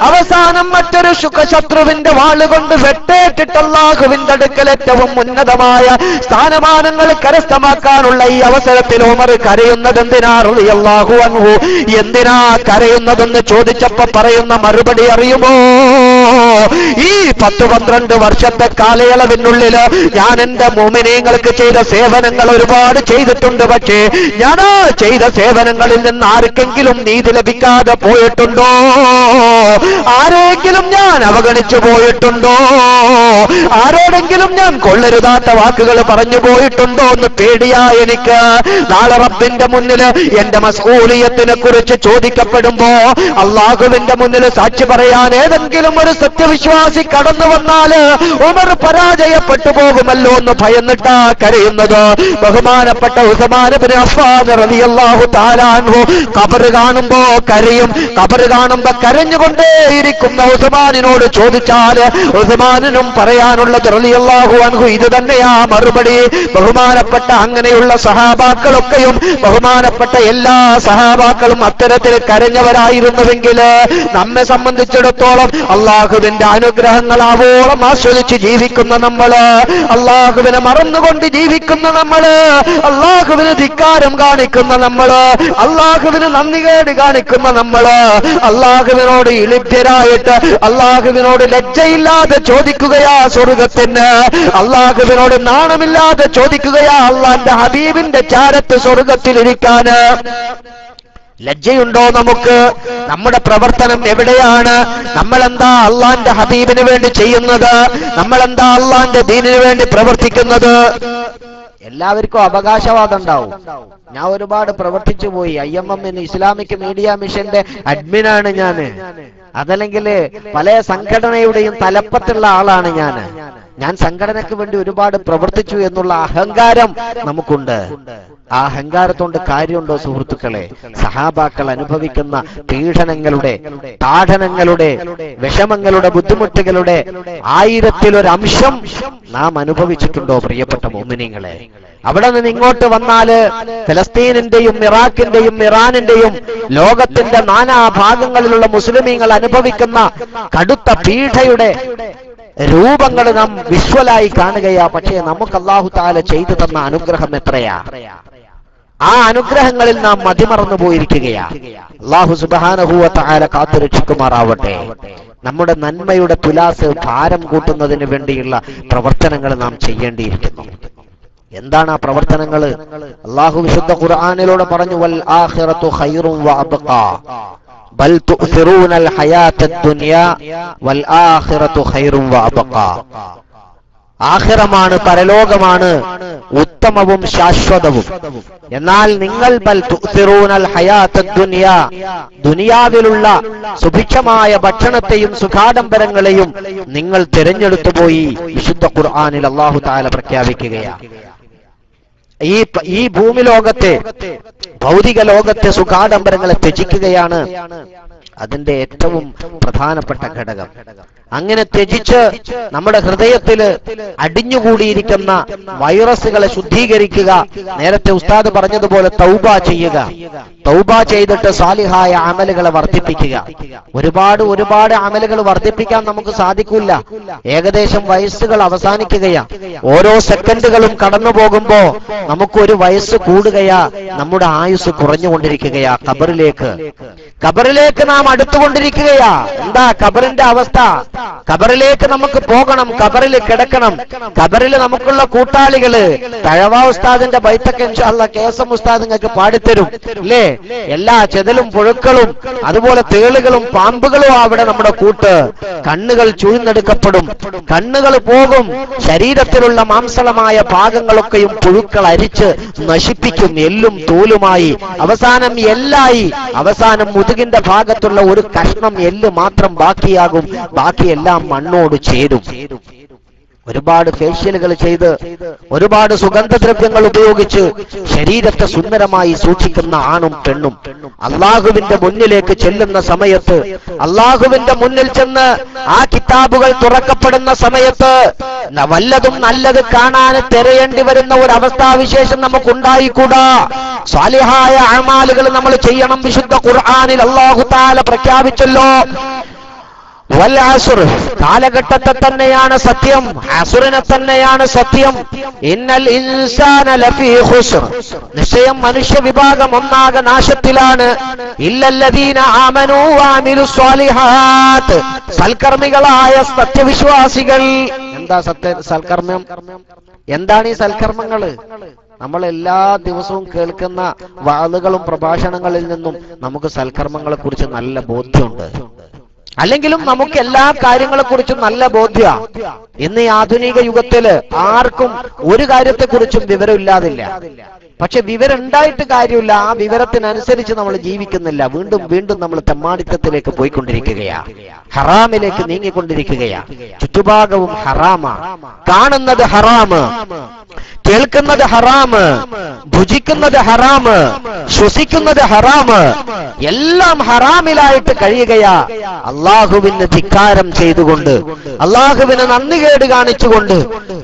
അവസാനം മറ്റൊരു ശത്രുവിന്റെ വാളുകൊണ്ട് വെട്ടേറ്റിട്ട് അല്ലാഹുവിന്റെ അടുക്കൽ ഏറ്റവും ഉന്നതമായ സ്ഥാനമാനങ്ങൾ കരസ്ഥമാക്കാനുള്ള ഈ അവസരത്തിൽ ഉമർ കരയുന്നത് എന്തിനാ റളിയല്ലാഹു അൻഹു? എന്തിനാ കരയുന്നതെന്ന് ചോദിച്ചപ്പോ പറയുന്ന മറുപടി അറിയുമോ? ഈ 10-12 വർഷത്തെ കാലയളവിനുള്ളിൽ ഞാൻ എന്റെ മുഅ്മിനീങ്ങൾക്ക് ചെയ്ത സേവനങ്ങൾ ഒരുപാട് ചെയ്തിട്ടുണ്ട്. പക്ഷേ ഞാൻ ചെയ്ത സേവനങ്ങളിൽ നിന്ന് ആർക്കെങ്കിലും നീതി ലഭിക്കാതെ പോയിട്ടുണ്ടോ? ആരെങ്കിലും ഞാൻ അവഗണിച്ചു പോയിട്ടുണ്ടോ? ആരോടെങ്കിലും ഞാൻ കൊള്ളരുതാത്ത വാക്കുകൾ പറഞ്ഞു പോയിട്ടുണ്ടോ എന്ന് പേടിയാ എനിക്ക്. നാളെ റബ്ബിന്റെ മുന്നിൽ എന്റെ മസ്ഊലിയത്തിനെ കുറിച്ച് ചോദിക്കപ്പെടുമ്പോ, അള്ളാഹുവിന്റെ മുന്നിൽ സാക്ഷി പറയാൻ ഏതെങ്കിലും ഒരു സത്യവിശ്വാസി കടന്നു വന്നാല് ഉമർ പരാജയപ്പെട്ടു പോകുമല്ലോ എന്ന് ഭയന്നിട്ടാ കരയുന്നത്. ബഹുമാനപ്പെട്ട ഉസ്മാൻ ഇബ്നു അഫ്ഫാൻ റളിയല്ലാഹു തആല അൻഹു ഖബർ കാണുമ്പോ കരയും. ഖബർ കാണുമ്പോ കരഞ്ഞുകൊണ്ടേയിരിക്കുന്ന ഉസ്മാനിനോട് ചോദിച്ചാൽ ഉസ്മാനിനും പറയാനുള്ളത് റളിയല്ലാഹു അൻഹു ഇത് തന്നെയാ മറുപടി. ബഹുമാനപ്പെട്ട അങ്ങനെയുള്ള സഹാബാക്കളൊക്കെയും ബഹുമാനപ്പെട്ട എല്ലാ സഹാബാക്കളും അത്തരത്തിൽ കരഞ്ഞവരായിരുന്നുവെങ്കിൽ നമ്മെ സംബന്ധിച്ചിടത്തോളം അള്ളാഹുവിന്റെ അനുഗ്രഹങ്ങൾ ആവോളം ആസ്വദിച്ച് ജീവിക്കുന്ന നമ്മള്, അള്ളാഹുവിനെ മറന്നുകൊണ്ട് ജീവിക്കുന്ന നമ്മള്, അള്ളാഹുവിന് ധിക്കാരം കാണിക്കുന്ന നമ്മള്, അള്ളാഹുവിന് നന്ദികേട് കാണിക്കുന്ന നമ്മള്, അള്ളാഹുവിനോട് ഇളിഭ്യരായിട്ട് അള്ളാഹുവിനോട് ലജ്ജയില്ലാതെ ചോദിക്കുകയാ സ്വർഗത്തിന്, അള്ളാഹുവിനോട് നാണമില്ലാതെ ചോദിക്കുകയാ അള്ളാന്റെ ഹബീബിന്റെ ചാരത്ത് സ്വർഗത്തിലിരിക്കാന്. ലജ്ജയുണ്ടോ നമുക്ക്? നമ്മുടെ പ്രവർത്തനം എവിടെയാണ്? നമ്മളെന്താ അള്ളാന്റെ ഹബീബിന് വേണ്ടി ചെയ്യുന്നത്? നമ്മളെന്താ അള്ളാന്റെ ദീനിന് വേണ്ടി പ്രവർത്തിക്കുന്നത്? എല്ലാവർക്കും അവകാശവാദം ഉണ്ടാവും. ഞാൻ ഒരുപാട് പ്രവർത്തിച്ചു പോയി. IMM ഇസ്ലാമിക് മീഡിയ മിഷന്റെ അഡ്മിനാണ് ഞാന്, അതല്ലെങ്കിൽ പല സംഘടനയുടെയും തലപ്പത്തുള്ള ആളാണ് ഞാൻ സംഘടനയ്ക്ക് വേണ്ടി ഒരുപാട് പ്രവർത്തിച്ചു എന്നുള്ള അഹങ്കാരം നമുക്കുണ്ട്. ആ അഹങ്കാരത്തോണ്ട് കാര്യമുണ്ടോ സുഹൃത്തുക്കളെ? സഹാബാക്കൾ അനുഭവിക്കുന്ന പീഡനങ്ങളുടെ, താഠനങ്ങളുടെ, വിഷമങ്ങളുടെ, ബുദ്ധിമുട്ടുകളുടെ 1000-1 നാം അനുഭവിച്ചിട്ടുണ്ടോ പ്രിയപ്പെട്ട മുഅ്മിനീങ്ങളെ? അവിടെ നിന്ന് ഇങ്ങോട്ട് വന്നാല് ഫലസ്തീനിന്റെയും ഇറാഖിന്റെയും ഇറാനിന്റെയും ലോകത്തിന്റെ നാനാഭാഗങ്ങളിലുള്ള മുസ്ലിമീങ്ങൾ അനുഭവിക്കുന്ന കടുത്ത പീഡയുടെ രൂപങ്ങൾ നാം വിഷ്വലായി കാണുകയാ. പക്ഷേ നമുക്ക് അല്ലാഹു തആല ചെയ്തു തന്ന അനുഗ്രഹം എത്രയാ! ആ അനുഗ്രഹങ്ങളിൽ നാം മതിമറന്നു പോയിരിക്കുകയാ. അല്ലാഹു സുബ്ഹാനഹു വ തആല കാത്തുരക്ഷിക്കുമാറാവട്ടെ. നമ്മുടെ നന്മയുടെ തുലാസ് ഭാരം കൂട്ടുന്നതിന് വേണ്ടിയുള്ള പ്രവർത്തനങ്ങൾ നാം ചെയ്യേണ്ടിയിരിക്കുന്നു. എന്താണ് ആ പ്രവർത്തനങ്ങൾ? അല്ലാഹു വിശുദ്ധ ഖുർആനിലൂടെ പറഞ്ഞു, വൽ ആഖിറതു ഖൈറുൻ വ അബ്ഖാ ബൽ തുഅ്സിറൂനൽ ഹയാത്തദ് ദുനിയാ വൽ ആഖിറതു ഖൈറുൻ വ അബ്ഖാ. ആഖിറമാണ്, പരലോകമാണ് ഉത്തമവും ശാശ്വതവും. എന്നാൽ നിങ്ങൾ ബൽ തുഅ്സിറൂനൽ ഹയാത്തദ് ദുനിയാ, ദുനിയാവിലുള്ള സുഭിക്ഷമായ ഭക്ഷണത്തെയും സുഖാഡംബരങ്ങളെയും നിങ്ങൾ തിരഞ്ഞെടുത്തു പോയി. വിശുദ്ധ ഖുർആനിൽ അല്ലാഹു തആല പ്രഖ്യാപിക്കുകയാണ്. ഈ ഭൂമി ലോകത്തെ, ഭൗതിക ലോകത്തെ സുഖാഡംബരങ്ങളെ ത്യജിക്കുകയാണ് അതിന്റെ ഏറ്റവും പ്രധാനപ്പെട്ട ഘടകം. അങ്ങനെ ത്യജിച്ച് നമ്മുടെ ഹൃദയത്തില് അടിഞ്ഞുകൂടിയിരിക്കുന്ന വൈറസുകളെ ശുദ്ധീകരിക്കുക. നേരത്തെ ഉസ്താദ് പറഞ്ഞതുപോലെ തൗബ ചെയ്യുക. തൗബ ചെയ്തിട്ട് സാലിഹായ അമലുകളെ വർദ്ധിപ്പിക്കുക. ഒരുപാട് അമലുകൾ വർദ്ധിപ്പിക്കാൻ നമുക്ക് സാധിക്കില്ല. ഏകദേശം വയസ്സുകൾ അവസാനിക്കുകയാ. ഓരോ സെക്കൻഡുകളും കടന്നു പോകുമ്പോ നമുക്കൊരു വയസ്സ് കൂടുകയാ, നമ്മുടെ ആയുസ് കുറഞ്ഞുകൊണ്ടിരിക്കുകയാ. ഖബറിലേക്ക് നാം അടുത്തുകൊണ്ടിരിക്കുകയാ. എന്താ ഖബറിന്റെ അവസ്ഥ? ഖബറിലേക്ക് നമുക്ക് പോകണം, ഖബറിൽ കിടക്കണം. ഖബറിൽ നമുക്കുള്ള കൂട്ടാളികള് തഴവാ ഉസ്താദിന്റെ ബൈത്തൊക്കെ ഇൻഷാ അല്ലാഹ് കേസം ഉസ്താദ് നിങ്ങൾക്ക് പാടിത്തരും അല്ലേ? എല്ലാ ചെതലും പുഴുക്കളും അതുപോലെ തേളുകളും പാമ്പുകളും അവിടെ നമ്മുടെ കൂട്ട്. കണ്ണുകൾ ചൂഴ്ന്നെടുക്കപ്പെടും, കണ്ണുകൾ പോകും, ശരീരത്തിലുള്ള മാംസളമായ ഭാഗങ്ങളൊക്കെയും പുഴുക്കൾ അരിച്ച് നശിപ്പിക്കും, എല്ലും തോലുമായി. അവസാനം എല്ലായി, അവസാനം മുതുകിന്റെ ഭാഗത്തുള്ള ഒരു കഷ്ണം എല്ല് മാത്രം ബാക്കിയാകും. ബാക്കിയെല്ലാം മണ്ണോട് ചേരും. ഒരുപാട് ഫേഷ്യലുകൾ ചെയ്ത് ഒരുപാട് സുഗന്ധദ്രവ്യങ്ങൾ ഉപയോഗിച്ച് ശരീരത്തെ സുന്ദരമായി സൂക്ഷിക്കുന്ന ആണും പെണ്ണും അള്ളാഹുവിന്റെ മുന്നിലേക്ക് ചെല്ലുന്ന സമയത്ത്, അള്ളാഹുവിന്റെ മുന്നിൽ ചെന്ന് ആ കിതാബുകൾ തുറക്കപ്പെടുന്ന സമയത്ത് വല്ലതും നല്ലത് കാണാൻ തിരയേണ്ടി വരുന്ന ഒരു അവസ്ഥാവിശേഷം നമുക്കുണ്ടായിക്കൂടാ. സാലിഹായ അമാലുകൾ നമ്മൾ ചെയ്യണം. വിശുദ്ധ ഖുർആനിൽ അല്ലാഹു തആല പ്രഖ്യാപിച്ചല്ലോ, വൽ അസ്ർ, കാലഘട്ടത്തെ തന്നെയാണ് സത്യം, അസ്റിനെ തന്നെയാണ് സത്യം. ഇന്നൽ ഇൻസാന ലഫീ ഖുസ്ർ, നിശ്ചയം മനുഷ്യ വിഭാഗം ഒന്നാകെ നാശത്തിലാണ്. ഇല്ലല്ലദീന ആമനൂ വഅമിലു സ്വാലിഹാത്ത്, സൽക്കർമ്മികളായ സത്യവിശ്വാസികൾ. എന്താ സൽക്കർമ്മം? എന്താണ് ഈ സൽക്കർമ്മങ്ങള്? നമ്മൾ എല്ലാ ദിവസവും കേൾക്കുന്ന വാളുകളും പ്രഭാഷണങ്ങളിൽ നിന്നും നമുക്ക് സൽക്കർമ്മങ്ങളെ കുറിച്ച് നല്ല ബോധ്യമുണ്ട്. അല്ലെങ്കിലും നമുക്ക് എല്ലാ കാര്യങ്ങളെ കുറിച്ചും നല്ല ബോധ്യമാണ്. ഇന്ന് ഈ ആധുനിക യുഗത്തില് ആർക്കും ഒരു കാര്യത്തെക്കുറിച്ചും വിവരമില്ലാതില്ല. പക്ഷെ വിവരം ഉണ്ടായിട്ട് കാര്യമില്ല, ആ വിവരത്തിനനുസരിച്ച് നമ്മൾ ജീവിക്കുന്നില്ല. വീണ്ടും വീണ്ടും നമ്മൾ തെമ്മാടിത്തത്തിലേക്ക് പോയിക്കൊണ്ടിരിക്കുകയാ, ഹറാമിലേക്ക് നീങ്ങിക്കൊണ്ടിരിക്കുകയാ. ചുറ്റുഭാഗവും ഹറാമാ, കാണുന്നത് ഹറാമ്, കേൾക്കുന്നത് ഹറാമ്, ഭുജിക്കുന്നത് ഹറാമ്, ശ്വസിക്കുന്നത് ഹറാമ്, എല്ലാം ഹറാമിലായിട്ട് കഴിയുകയാ. അള്ളാഹുവിന് ധിക്കാരം ചെയ്തുകൊണ്ട്, അള്ളാഹുവിന് നന്ദികേട് കാണിച്ചുകൊണ്ട്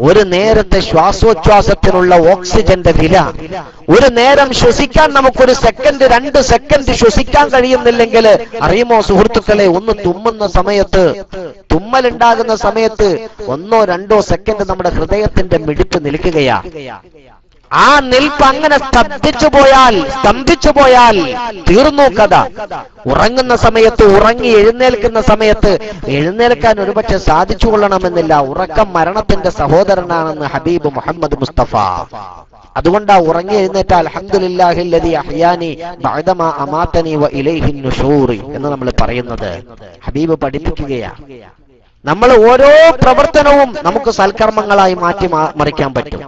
ഒരു നേരത്തെ ശ്വാസോച്ഛ്വാസത്തിനുള്ള ഓക്സിജന്റെ വില, ഒരു നേരം ശ്വസിക്കാൻ നമുക്കൊരു സെക്കൻഡ് 2 സെക്കൻഡ് ശ്വസിക്കാൻ കഴിയുന്നില്ലെങ്കിൽ അറിയുമോ സുഹൃത്തുക്കളെ, ഒന്ന് തുമ്മുന്ന സമയത്ത്, തുമ്മലുണ്ടാകുന്ന സമയത്ത് 1 2 സെക്കൻഡ് നമ്മുടെ ഹൃദയത്തിന്റെ മിടിപ്പ് നിൽക്കുകയാ. ആ നിൽപ്പ് അങ്ങനെ സ്തംഭിച്ചു പോയാൽ തീർന്നു കഥ. ഉറങ്ങുന്ന സമയത്ത്, ഉറങ്ങി എഴുന്നേൽക്കുന്ന സമയത്ത് എഴുന്നേൽക്കാൻ ഒരുപക്ഷെ സാധിച്ചു കൊള്ളണമെന്നില്ല. ഉറക്കം മരണത്തിന്റെ സഹോദരനാണെന്ന് ഹബീബ് മുഹമ്മദ് മുസ്തഫ. അതുകൊണ്ടാ ഉറങ്ങി എഴുന്നേറ്റ അൽഹംദുലില്ലാഹില്ലദീ അഹ്യാനി ബഅദമാ അമാതനി വ ഇലൈഹിൻ നുശൂർ എന്ന് നമ്മൾ പറയുന്നത്. ഹബീബ് പഠിപ്പിക്കുകയാ. നമ്മൾ ഓരോ പ്രവർത്തനവും നമുക്ക് സൽക്കർമ്മങ്ങളായി മാറ്റി മറിക്കാൻ പറ്റും.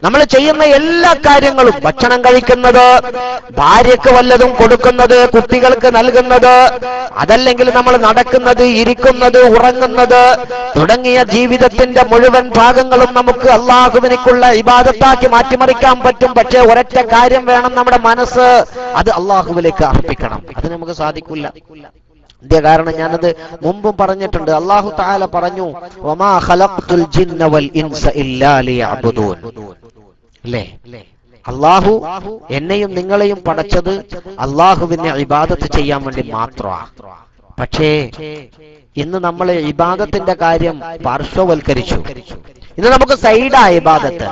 നമ്മൾ ചെയ്യുന്ന എല്ലാ കാര്യങ്ങളും, ഭക്ഷണം കഴിക്കുന്നത്, ഭാര്യക്ക് വല്ലതും കൊടുക്കുന്നത്, കുട്ടികൾക്ക് നൽകുന്നത്, അതല്ലെങ്കിൽ നമ്മൾ നടക്കുന്നത്, ഇരിക്കുന്നത്, ഉറങ്ങുന്നത് തുടങ്ങിയ ജീവിതത്തിന്റെ മുഴുവൻ ഭാഗങ്ങളും നമുക്ക് അള്ളാഹുവിനേക്കുള്ള ഇബാദത്താക്കി മാറ്റിമറിക്കാൻ പറ്റും. പക്ഷേ ഒരൊറ്റ കാര്യം വേണം, നമ്മുടെ മനസ്സ് അത് അള്ളാഹുവിലേക്ക് അർപ്പിക്കണം. അത് നമുക്ക് സാധിക്കില്ല. കാരണം ഞാനത് മുമ്പും പറഞ്ഞിട്ടുണ്ട്. അല്ലാഹു തആല പറഞ്ഞു, വമാ ഖലഖ്തുൽ ജിന്ന വൽ ഇൻസ ഇല്ലാ ലിയഅ്ബുദൂൻ. അല്ലേ? അല്ലാഹു എന്നെയും നിങ്ങളെയും പടച്ചത് അല്ലാഹുവിനെ ഇബാദത്ത് ചെയ്യാൻ വേണ്ടി മാത്രമാണ്. പക്ഷേ ഇന്ന് നമ്മൾ ഇബാദത്തിന്റെ കാര്യം പാർശ്വവൽക്കരിച്ചു. ഇന്ന് നമുക്ക് സൈഡായ ഇബാദത്ത്.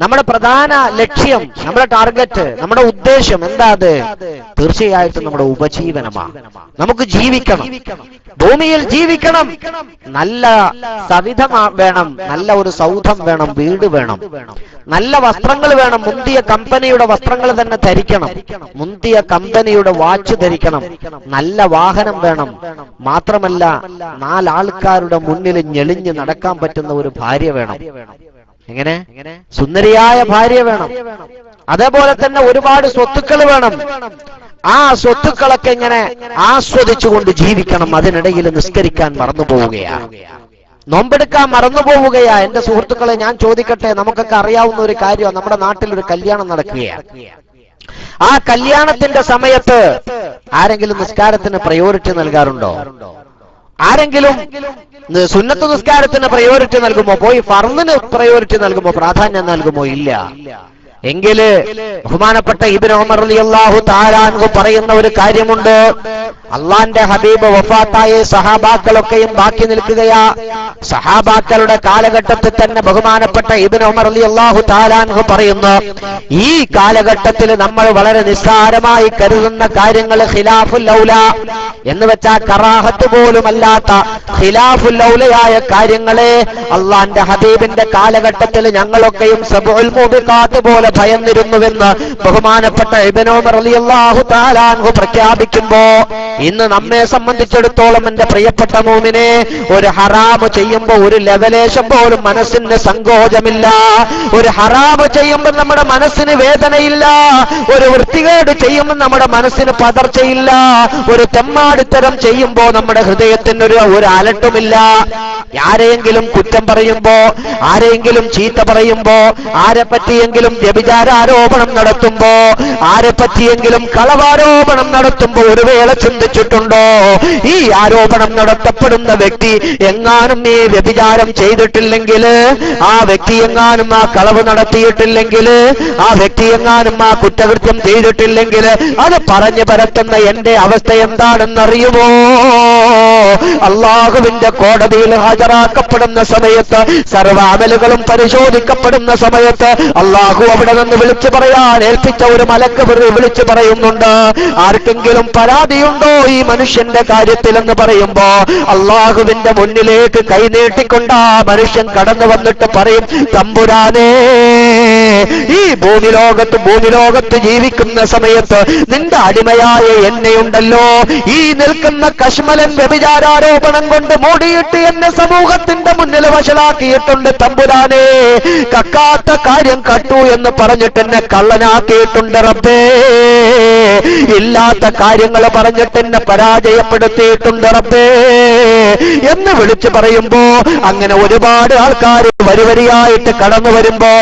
നമ്മുടെ പ്രധാന ലക്ഷ്യം, നമ്മുടെ ടാർഗറ്റ്, നമ്മുടെ ഉദ്ദേശം എന്താ? അത് തീർച്ചയായിട്ടും നമ്മുടെ ഉപജീവനമാണ്. നമുക്ക് ജീവിക്കണം, ഭൂമിയിൽ ജീവിക്കണം, നല്ല സവിധം വേണം, നല്ല ഒരു സൗധം വേണം, വീട് വേണം, നല്ല വസ്ത്രങ്ങൾ വേണം, മുന്തിയ കമ്പനിയുടെ വസ്ത്രങ്ങൾ തന്നെ ധരിക്കണം, മുന്തിയ കമ്പനിയുടെ വാച്ച് ധരിക്കണം, നല്ല വാഹനം വേണം, മാത്രമല്ല 4 ആൾക്കാരുടെ മുന്നിൽ ഞെളിഞ്ഞ് നടക്കാൻ പറ്റുന്ന ഒരു ഭാര്യ വേണം. എങ്ങനെ? സുന്ദരിയായ ഭാര്യ വേണം. അതേപോലെ തന്നെ ഒരുപാട് സ്വത്തുക്കൾ വേണം. ആ സ്വത്തുക്കളൊക്കെ ഇങ്ങനെ ആസ്വദിച്ചുകൊണ്ട് ജീവിക്കണം. അതിനിടയിൽ നിസ്കരിക്കാൻ മറന്നു പോവുകയാ, നോമ്പെടുക്കാൻ മറന്നു പോവുകയാ. എന്റെ സുഹൃത്തുക്കളെ, ഞാൻ ചോദിക്കട്ടെ, നമുക്കൊക്കെ അറിയാവുന്ന ഒരു കാര്യമാണ്. നമ്മുടെ നാട്ടിൽ ഒരു കല്യാണം നടക്കുകയാണ്. ആ കല്യാണത്തിന്റെ സമയത്ത് ആരെങ്കിലും നിസ്കാരത്തിന് പ്രയോറിറ്റി നൽകാറുണ്ടോ? ആരെങ്കിലും സുന്നത്ത് നിസ്കാരത്തിന് പ്രയോറിറ്റി നൽകുമോ? പോയി ഫർളിന് പ്രയോറിറ്റി നൽകുമോ? പ്രാധാന്യം നൽകുമോ? ഇല്ല. എങ്കില് ബഹുമാനപ്പെട്ട ഇബ്നു ഉമർ റളിയല്ലാഹു തആല അൻഹു പറയുന്ന ഒരു കാര്യമുണ്ട്. അള്ളാന്റെ ഹബീബ് വഫാത്തായ സഹാബാക്കളൊക്കെയും ബാക്കി നിൽക്കുകയാ. സഹാബാക്കളുടെ കാലഘട്ടത്തിൽ തന്നെ ബഹുമാനപ്പെട്ട ഇബ്നു ഉമർ റളിയല്ലാഹു തആല അൻഹു പറയുന്നു, ഈ കാലഘട്ടത്തിൽ നമ്മൾ വളരെ നിസ്സാരമായി കരുതുന്ന കാര്യങ്ങൾ ഖിലാഫുൽ ഔല എന്ന് വെച്ചാൽ കറാഹത്ത് പോലും അല്ലാത്ത ഖിലാഫുൽ ഔലയായ കാര്യങ്ങളെ അള്ളാന്റെ ഹബീബിന്റെ കാലഘട്ടത്തിൽ ഞങ്ങളൊക്കെയും സബഉൽ മുബിഖാത്ത് പോലെ ഭയന്നിരുന്നുവെന്ന് ബഹുമാനപ്പെട്ട ഇബ്നു ഉമർ റളിയല്ലാഹു തആല അൻഹു പ്രഖ്യാപിക്കുമ്പോ, ഇന്ന് നമ്മെ സംബന്ധിച്ചിടത്തോളം എന്റെ പ്രിയപ്പെട്ട മോമിനെ, ഒരു ഹറാമ് ചെയ്യുമ്പോ ഒരു ലെവലേശം പോലും മനസ്സിന് സങ്കോചമില്ല. ഒരു ഹറാമ് ചെയ്യുമ്പോൾ നമ്മുടെ മനസ്സിന് വേദനയില്ല. ഒരു വൃത്തികേട് ചെയ്യുമ്പോൾ നമ്മുടെ മനസ്സിന് പതർച്ചയില്ല. ഒരു തെമ്മാടിത്തരം ചെയ്യുമ്പോ നമ്മുടെ ഹൃദയത്തിന് ഒരു അലട്ടുമില്ല. ആരെയെങ്കിലും കുറ്റം പറയുമ്പോ, ആരെയെങ്കിലും ചീത്ത പറയുമ്പോ, ആരെ പറ്റിയെങ്കിലും വ്യഭിചാരാരോപണം നടത്തുമ്പോ, ആരെ പറ്റിയെങ്കിലും കളവാരോപണം നടത്തുമ്പോ ഒരു വേള ചിന്തിച്ചിട്ടുണ്ടോ, ഈ ആരോപണം നടത്തപ്പെടുന്ന വ്യക്തി എങ്ങാനും ഈ വ്യഭിചാരം ചെയ്തിട്ടില്ലെങ്കിൽ, ആ വ്യക്തി എങ്ങാനും ആ കളവ് നടത്തിയിട്ടില്ലെങ്കിൽ, ആ വ്യക്തി എങ്ങാനും ആ കുറ്റകൃത്യം ചെയ്തിട്ടില്ലെങ്കിൽ അത് പറഞ്ഞു പരത്തുന്ന എന്റെ അവസ്ഥ എന്താണെന്നറിയുമോ? അള്ളാഹുവിന്റെ കോടതിയിൽ ഹാജരാക്കപ്പെടുന്ന സമയത്ത്, സർവ്വാമലുകളും പരിശോധിക്കപ്പെടുന്ന സമയത്ത് അള്ളാഹു അവിടെ നിന്ന് വിളിച്ചു പറയാൻ ഏൽപ്പിച്ച ഒരു മലക്ക് വിളിച്ചു പറയുന്നുണ്ട്, ആർക്കെങ്കിലും പരാതിയുണ്ടോ ഈ മനുഷ്യന്റെ കാര്യത്തിൽ എന്ന് പറയുമ്പോ, അള്ളാഹുവിന്റെ മുന്നിലേക്ക് കൈനീട്ടിക്കൊണ്ട് ആ മനുഷ്യൻ കടന്നു വന്നിട്ട് പറയും, തമ്പുരാനേ, ഈ ഭൂമിലോകത്ത് ജീവിക്കുന്ന സമയത്ത് നിന്റെ അടിമയായ എന്നെയുണ്ടല്ലോ, ഈ നിൽക്കുന്ന കശ്മലൻ വ്യഭിചാരാരോപണം കൊണ്ട് മൂടിയിട്ട് എന്നെ സമൂഹത്തിന്റെ മുന്നിൽ വഷളാക്കിയിട്ടുണ്ട് തമ്പുരാനെ. കക്കാത്ത കാര്യം കട്ടു എന്ന് പറഞ്ഞിട്ട് എന്നെ കള്ളനാക്കിയിട്ടുണ്ട് റബ്ബേ. ഇല്ലാത്ത കാര്യങ്ങൾ പറഞ്ഞിട്ട് എന്നെ പരാജയപ്പെടുത്തിയിട്ടുണ്ട് റബ്ബേ എന്ന് വിളിച്ചു പറയുമ്പോ, അങ്ങനെ ഒരുപാട് ആൾക്കാർ വരിവരിയായിട്ട് കടന്നു വരുമ്പോ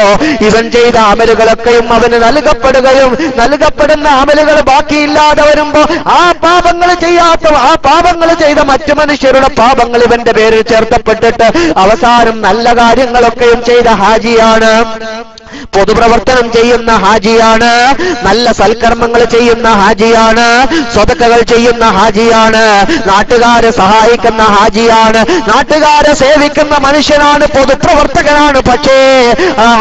ഇവൻ ചെയ്ത അമലുകളൊക്കെയും അവന് നൽകപ്പെടുകയും നൽകപ്പെടുന്ന അമലുകൾ ബാക്കിയില്ലാതെ വരുമ്പോ ആ പാപങ്ങൾ ചെയ്ത മറ്റു മനുഷ്യരുടെ പാപങ്ങൾ ഇവന്റെ പേരിൽ ചേർത്തപ്പെട്ടിട്ട് അവസാനം നല്ല കാര്യങ്ങളൊക്കെയും ചെയ്ത ഹാജിയാണ്, പൊതുപ്രവർത്തനം ചെയ്യുന്ന ഹാജിയാണ്, നല്ല സൽക്കർമ്മങ്ങൾ ചെയ്യുന്ന ഹാജിയാണ്, സ്വതക്കകൾ ചെയ്യുന്ന ഹാജിയാണ്, നാട്ടുകാരെ സഹായിക്കുന്ന ഹാജിയാണ്, നാട്ടുകാരെ സേവിക്കുന്ന മനുഷ്യനാണ്, പൊതുപ്രവർത്തകനാണ്. പക്ഷേ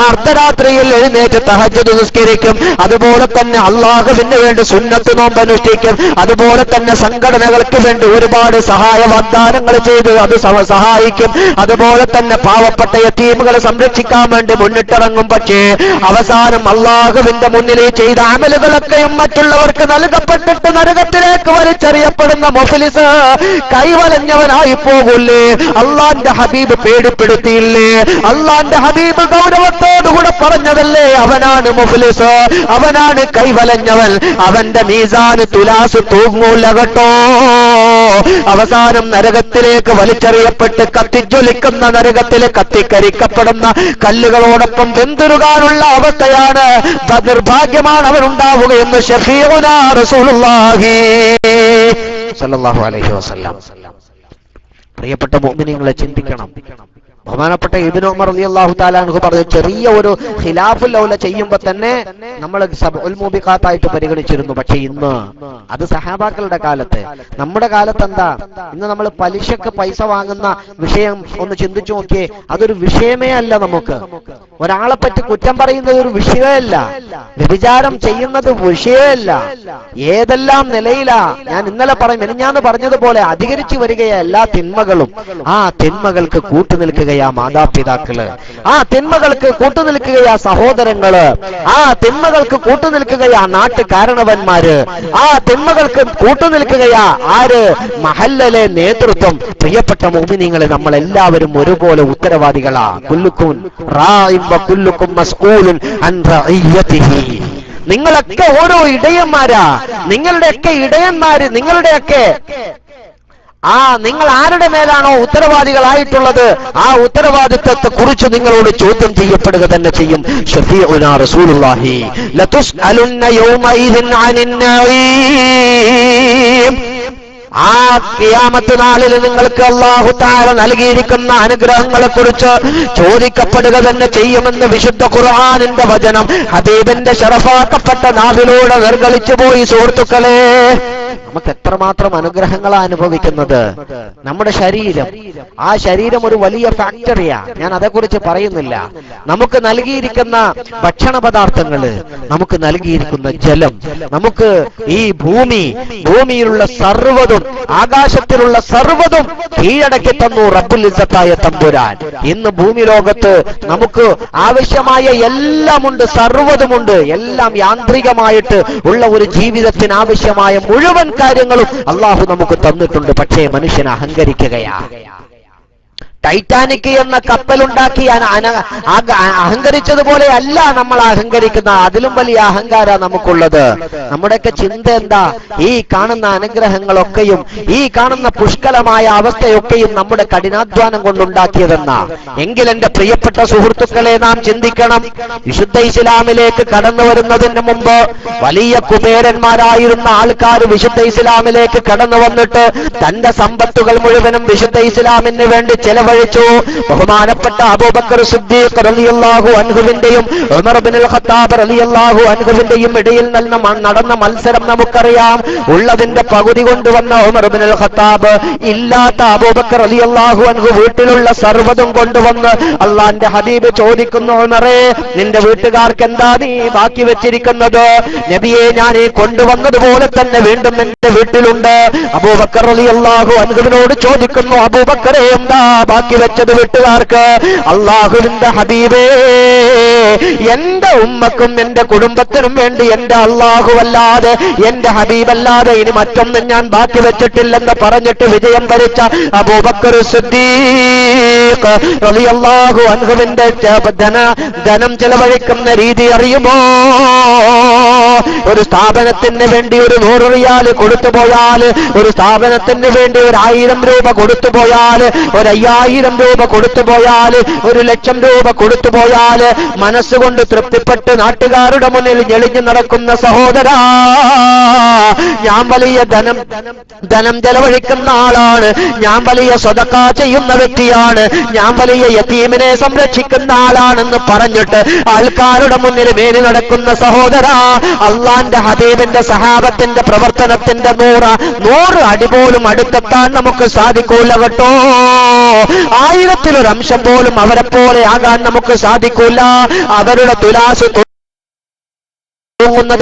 അർദ്ധരാത്രിയിൽ എഴുന്നേറ്റ് തഹജ്ജുദ് നിസ്കരിക്കും, അതുപോലെ തന്നെ അള്ളാഹുവിന് വേണ്ടി സുന്നത്ത് നോമ്പ് അനുഷ്ഠിക്കും, അതുപോലെ തന്നെ സംഘടനകൾക്ക് വേണ്ടി ഒരുപാട് സഹായ വാഗ്ദാനങ്ങൾ ചെയ്ത് അത് സഹായിക്കും, അതുപോലെ തന്നെ പാവപ്പെട്ട യതീമുകളെ സംരക്ഷിക്കാൻ വേണ്ടി മുന്നിട്ടിറങ്ങും. പക്ഷേ അവസാനം അള്ളാഹുവിന്റെ മുന്നിൽ ചെയ്ത അമലുകളൊക്കെയും മറ്റുള്ളവർക്ക് നൽകപ്പെട്ടിട്ട് നരകത്തിലേക്ക് വലിച്ചെറിയപ്പെടുന്ന മുഫ്ലിസ് കൈവലഞ്ഞവനായി പോകൂലേ? അള്ളാന്റെ ഹബീബ് പേടിപ്പെടുത്തിയില്ലേ? അള്ളാന്റെ ഹബീബ് ഗൗരവത്തോടുകൂടെ പറഞ്ഞതല്ലേ, അവനാണ് മുഫ്ലിസ്, അവനാണ് കൈവലഞ്ഞവൻ, അവന്റെ മീസാന് തുലാസ് തൂങ്ങൂല കേട്ടോ. അവസാനം നരകത്തിലേക്ക് വലിച്ചെറിയപ്പെട്ട് കത്തിജ്വലിക്കുന്ന നരകത്തിൽ കത്തിക്കരിക്കപ്പെടുന്ന കല്ലുകളോടൊപ്പം വെന്തുരുകാനുള്ള അവസ്ഥയാണ്, നിർഭാഗ്യമാണ് അവനുണ്ടാവുകയെന്ന് ശഫീഉനാ റസൂലുള്ളാഹി സ്വല്ലല്ലാഹു അലൈഹി വസല്ലം. പ്രിയപ്പെട്ട മുഅ്മിനീങ്ങളെ ചിന്തിക്കണം. ബഹുമാനപ്പെട്ട ഇബ്നു ഉമർ റളിയല്ലാഹു തആല അൻഹു പറഞ്ഞു, ചെറിയ ഒരു ഖിലാഫുൽ ഔല ചെയ്യുമ്പോൾ തന്നെ നമ്മൾ സബ്ഉൽ മുബിഖാത്തായിട്ട് പരിഗണിച്ചിരുന്നു. പക്ഷെ ഇന്ന് അത് സഹാബാക്കളുടെ കാലത്ത്, നമ്മുടെ കാലത്ത് എന്താ? ഇന്ന് നമ്മൾ പലിശക്ക് പൈസ വാങ്ങുന്ന വിഷയം ഒന്ന് ചിന്തിച്ചു നോക്കിയേ. അതൊരു വിഷയമേ അല്ല. നമുക്ക് ഒരാളെ പറ്റി കുറ്റം പറയുന്നത് ഒരു വിഷയമല്ല, വ്യഭിചാരം ചെയ്യുന്നത് വിഷയമല്ല. ഏതെല്ലാം നിലയിലാ ഞാൻ ഇന്നലെ മെനിഞ്ഞാന്ന് പറഞ്ഞതുപോലെ അധികരിച്ചു വരികയാ എല്ലാ തിന്മകളും. ആ തിന്മകൾക്ക് കൂട്ടുനിൽക്കുകയാ മാതാപിതാക്കള്, ആ തിന്മകൾക്ക് കൂട്ടുനിൽക്കുകയാ സഹോദരങ്ങള്, ആ തിന്മകൾക്ക് കൂട്ടുനിൽക്കുകയാ നാട്ടുകാരണവന്മാര്, ആ തിന്മകൾക്ക് കൂട്ടുനിൽക്കുകയാ ആര്? മഹല്ലിലെ നേതൃത്വം. പ്രിയപ്പെട്ട മുഅ്മിനീങ്ങളെ, നമ്മൾ എല്ലാവരും ഒരുപോലെ ഉത്തരവാദികളാ. കുല്ലുക്കും റാഇൻ വ കുല്ലുക്കും മസ്ഊലുൻ അൻ റഇയ്യതിഹി. നിങ്ങളൊക്കെ ഓരോ ഇടയന്മാരാ. നിങ്ങളുടെയൊക്കെ ഇടയന്മാര്, നിങ്ങളുടെയൊക്കെ നിങ്ങൾ ആരുടെ മേലാണോ ഉത്തരവാദികളായിട്ടുള്ളത്, ആ ഉത്തരവാദിത്വത്തെ കുറിച്ച് നിങ്ങളോട് ചോദ്യം ചെയ്യപ്പെടുക തന്നെ ചെയ്യും. ശഫീഉനാ റസൂലുള്ളാഹി ലതുസ്അലുന്ന യൗമഇദിൻ അനിൻ നഈം. ആ ഖിയാമത്ത് നാളിൽ നിങ്ങൾക്ക് അല്ലാഹു തആല നൽകിയിരിക്കുന്ന അനുഗ്രഹങ്ങളെ കുറിച്ച് ചോദിക്കപ്പെടുക തന്നെ ചെയ്യുമെന്ന് വിശുദ്ധ ഖുർആനിന്റെ വചനം ഹബീബിന്റെ ശറഫാക്കപ്പെട്ട നാവിലൂടെ നിർഗളിച്ചു പോയി. സുഹൃത്തുക്കളെ, നമുക്ക് എത്രമാത്രം അനുഗ്രഹങ്ങളാ അനുഭവിക്കുന്നത്. നമ്മുടെ ശരീരം, ആ ശരീരം ഒരു വലിയ ഫാക്ടറിയാ. ഞാൻ അതേക്കുറിച്ച് പറയുന്നില്ല. നമുക്ക് നൽകിയിരിക്കുന്ന ഭക്ഷണ പദാർത്ഥങ്ങള്, നമുക്ക് നൽകിയിരിക്കുന്ന ജലം, നമുക്ക് ഈ ഭൂമിയിലുള്ള സർവ്വതും ആകാശത്തിലുള്ള സർവ്വതും കീഴടക്കി തന്നു റബ്ബുൽ ഇസ്സത്തായ തമ്പുരാൻ. ഇന്ന് ഭൂമി ലോകത്ത് നമുക്ക് ആവശ്യമായ എല്ലാമുണ്ട്, സർവ്വതുമുണ്ട്. എല്ലാം യാന്ത്രികമായിട്ട് ഉള്ള ഒരു ജീവിതത്തിന് ആവശ്യമായ മുഴുവൻ കാര്യങ്ങളും അള്ളാഹു നമുക്ക് തന്നിട്ടുണ്ട്. പക്ഷേ മനുഷ്യൻ അഹങ്കരിക്കുകയാ. ടൈറ്റാനിക് എന്ന കപ്പലുണ്ടാക്കി അഹങ്കരിച്ചതുപോലെ അല്ല നമ്മൾ അഹങ്കരിക്കുന്ന, അതിലും വലിയ അഹങ്കാര നമുക്കുള്ളത്. നമ്മുടെയൊക്കെ ചിന്ത എന്താ? ഈ കാണുന്ന അനുഗ്രഹങ്ങളൊക്കെയും ഈ കാണുന്ന പുഷ്കലമായ അവസ്ഥയൊക്കെയും നമ്മുടെ കഠിനാധ്വാനം കൊണ്ടുണ്ടാക്കിയതെന്നാ. എങ്കിൽ എന്റെ പ്രിയപ്പെട്ട സുഹൃത്തുക്കളെ, നാം ചിന്തിക്കണം. വിശുദ്ധ ഇസ്ലാമിലേക്ക് കടന്നു വരുന്നതിന് മുമ്പ് വലിയ കുബേരന്മാരായിരുന്ന ആൾക്കാർ വിശുദ്ധ ഇസ്ലാമിലേക്ക് കടന്നു വന്നിട്ട് തന്റെ സമ്പത്തുകൾ മുഴുവനും വിശുദ്ധ ഇസ്ലാമിന് വേണ്ടി ചെലവഴിച്ചു. ബഹുമാനപ്പെട്ട അബൂബക്കർ സിദ്ദീഖ് റളിയല്ലാഹു അൻഹുവിന്റെയും ഉമർ ഇബ്നുൽ ഖത്താബ് റളിയല്ലാഹു അൻഹുവിന്റെയും ഇടയിൽ നടന്ന മത്സരം നമുക്കറിയാം. ഉള്ളതിന്റെ പകുതി കൊണ്ടുവന്ന ഉമർ ഇബ്നുൽ ഖത്താബ് ഇല്ലാത്ത അബൂബക്കർ റളിയല്ലാഹു അൻഹു വീട്ടിലുള്ള സർവ്വതും കൊണ്ടുവന്ന് അള്ളാന്റെ ഹബീബ് ചോദിക്കുന്നു, ഉമറേ, നിന്റെ വീട്ടുകാർക്ക് എന്താ നീ ബാക്കി വെച്ചിരിക്കുന്നത്? നബിയെ, ഞാൻ ഈ കൊണ്ടുവന്നതുപോലെ തന്നെ വീണ്ടും എന്റെ വീട്ടിലുണ്ട്. അബൂബക്കർ റളിയല്ലാഹു അൻഹുവിനോട് ചോദിക്കുന്നു, അബൂബക്കറെ, എന്താ ബാക്കി വെച്ചത് വീട്ടുകാർക്ക്. അള്ളാഹുവിന്റെ ഹബീബേ, എന്റെ ഉമ്മക്കും എന്റെ കുടുംബത്തിനും വേണ്ടി എന്റെ അല്ലാഹുവല്ലാതെ എന്റെ ഹബീബല്ലാതെ ഇനി മറ്റൊന്നും ഞാൻ ബാക്കി വെച്ചിട്ടില്ലെന്ന് പറഞ്ഞിട്ട് വിജയം വരിച്ച അബൂബക്കർ സിദ്ദീഖ് റളിയല്ലാഹു അൻഹുവിന്റെ ധനം ചെലവഴിക്കുന്ന രീതി അറിയുമോ? ഒരു സ്ഥാപനത്തിന് വേണ്ടി ഒരു 100 റിയാൽ കൊടുത്തുപോയാൽ, ഒരു സ്ഥാപനത്തിന് വേണ്ടി 1000 രൂപ കൊടുത്തുപോയാൽ, 5000 രൂപ കൊടുത്തുപോയാൽ, 1,00,000 രൂപ കൊടുത്തുപോയാൽ മനസ്സുകൊണ്ട് തൃപ്തിപ്പെട്ട് നാട്ടുകാരുടെ മുന്നിൽ ഞെളിഞ്ഞു നടക്കുന്ന സഹോദരാ, ഞാൻ വലിയ ധനം ചെലവഴിക്കുന്ന ആളാണ്, ഞാൻ വലിയ സദഖ ചെയ്യുന്ന വ്യക്തിയാണ്, ഞാൻ വലിയ യതീമിനെ സംരക്ഷിക്കുന്ന ആളാണെന്ന് പറഞ്ഞിട്ട് ആൾക്കാരുടെ മുന്നിൽ വേലി നടക്കുന്ന സഹോദരാ, അള്ളാന്റെ ഹബീബിന്റെ സഹാബത്തിന്റെ പ്രവർത്തനത്തിന്റെ 100 അടി പോലും അടുത്തെത്താൻ നമുക്ക് സാധിക്കൂല കേട്ടോ. 1000-ൽ 1 അംശം പോലും അവരെ പോലെ ആകാൻ നമുക്ക് സാധിക്കൂല. അവരുടെ തുലാസ്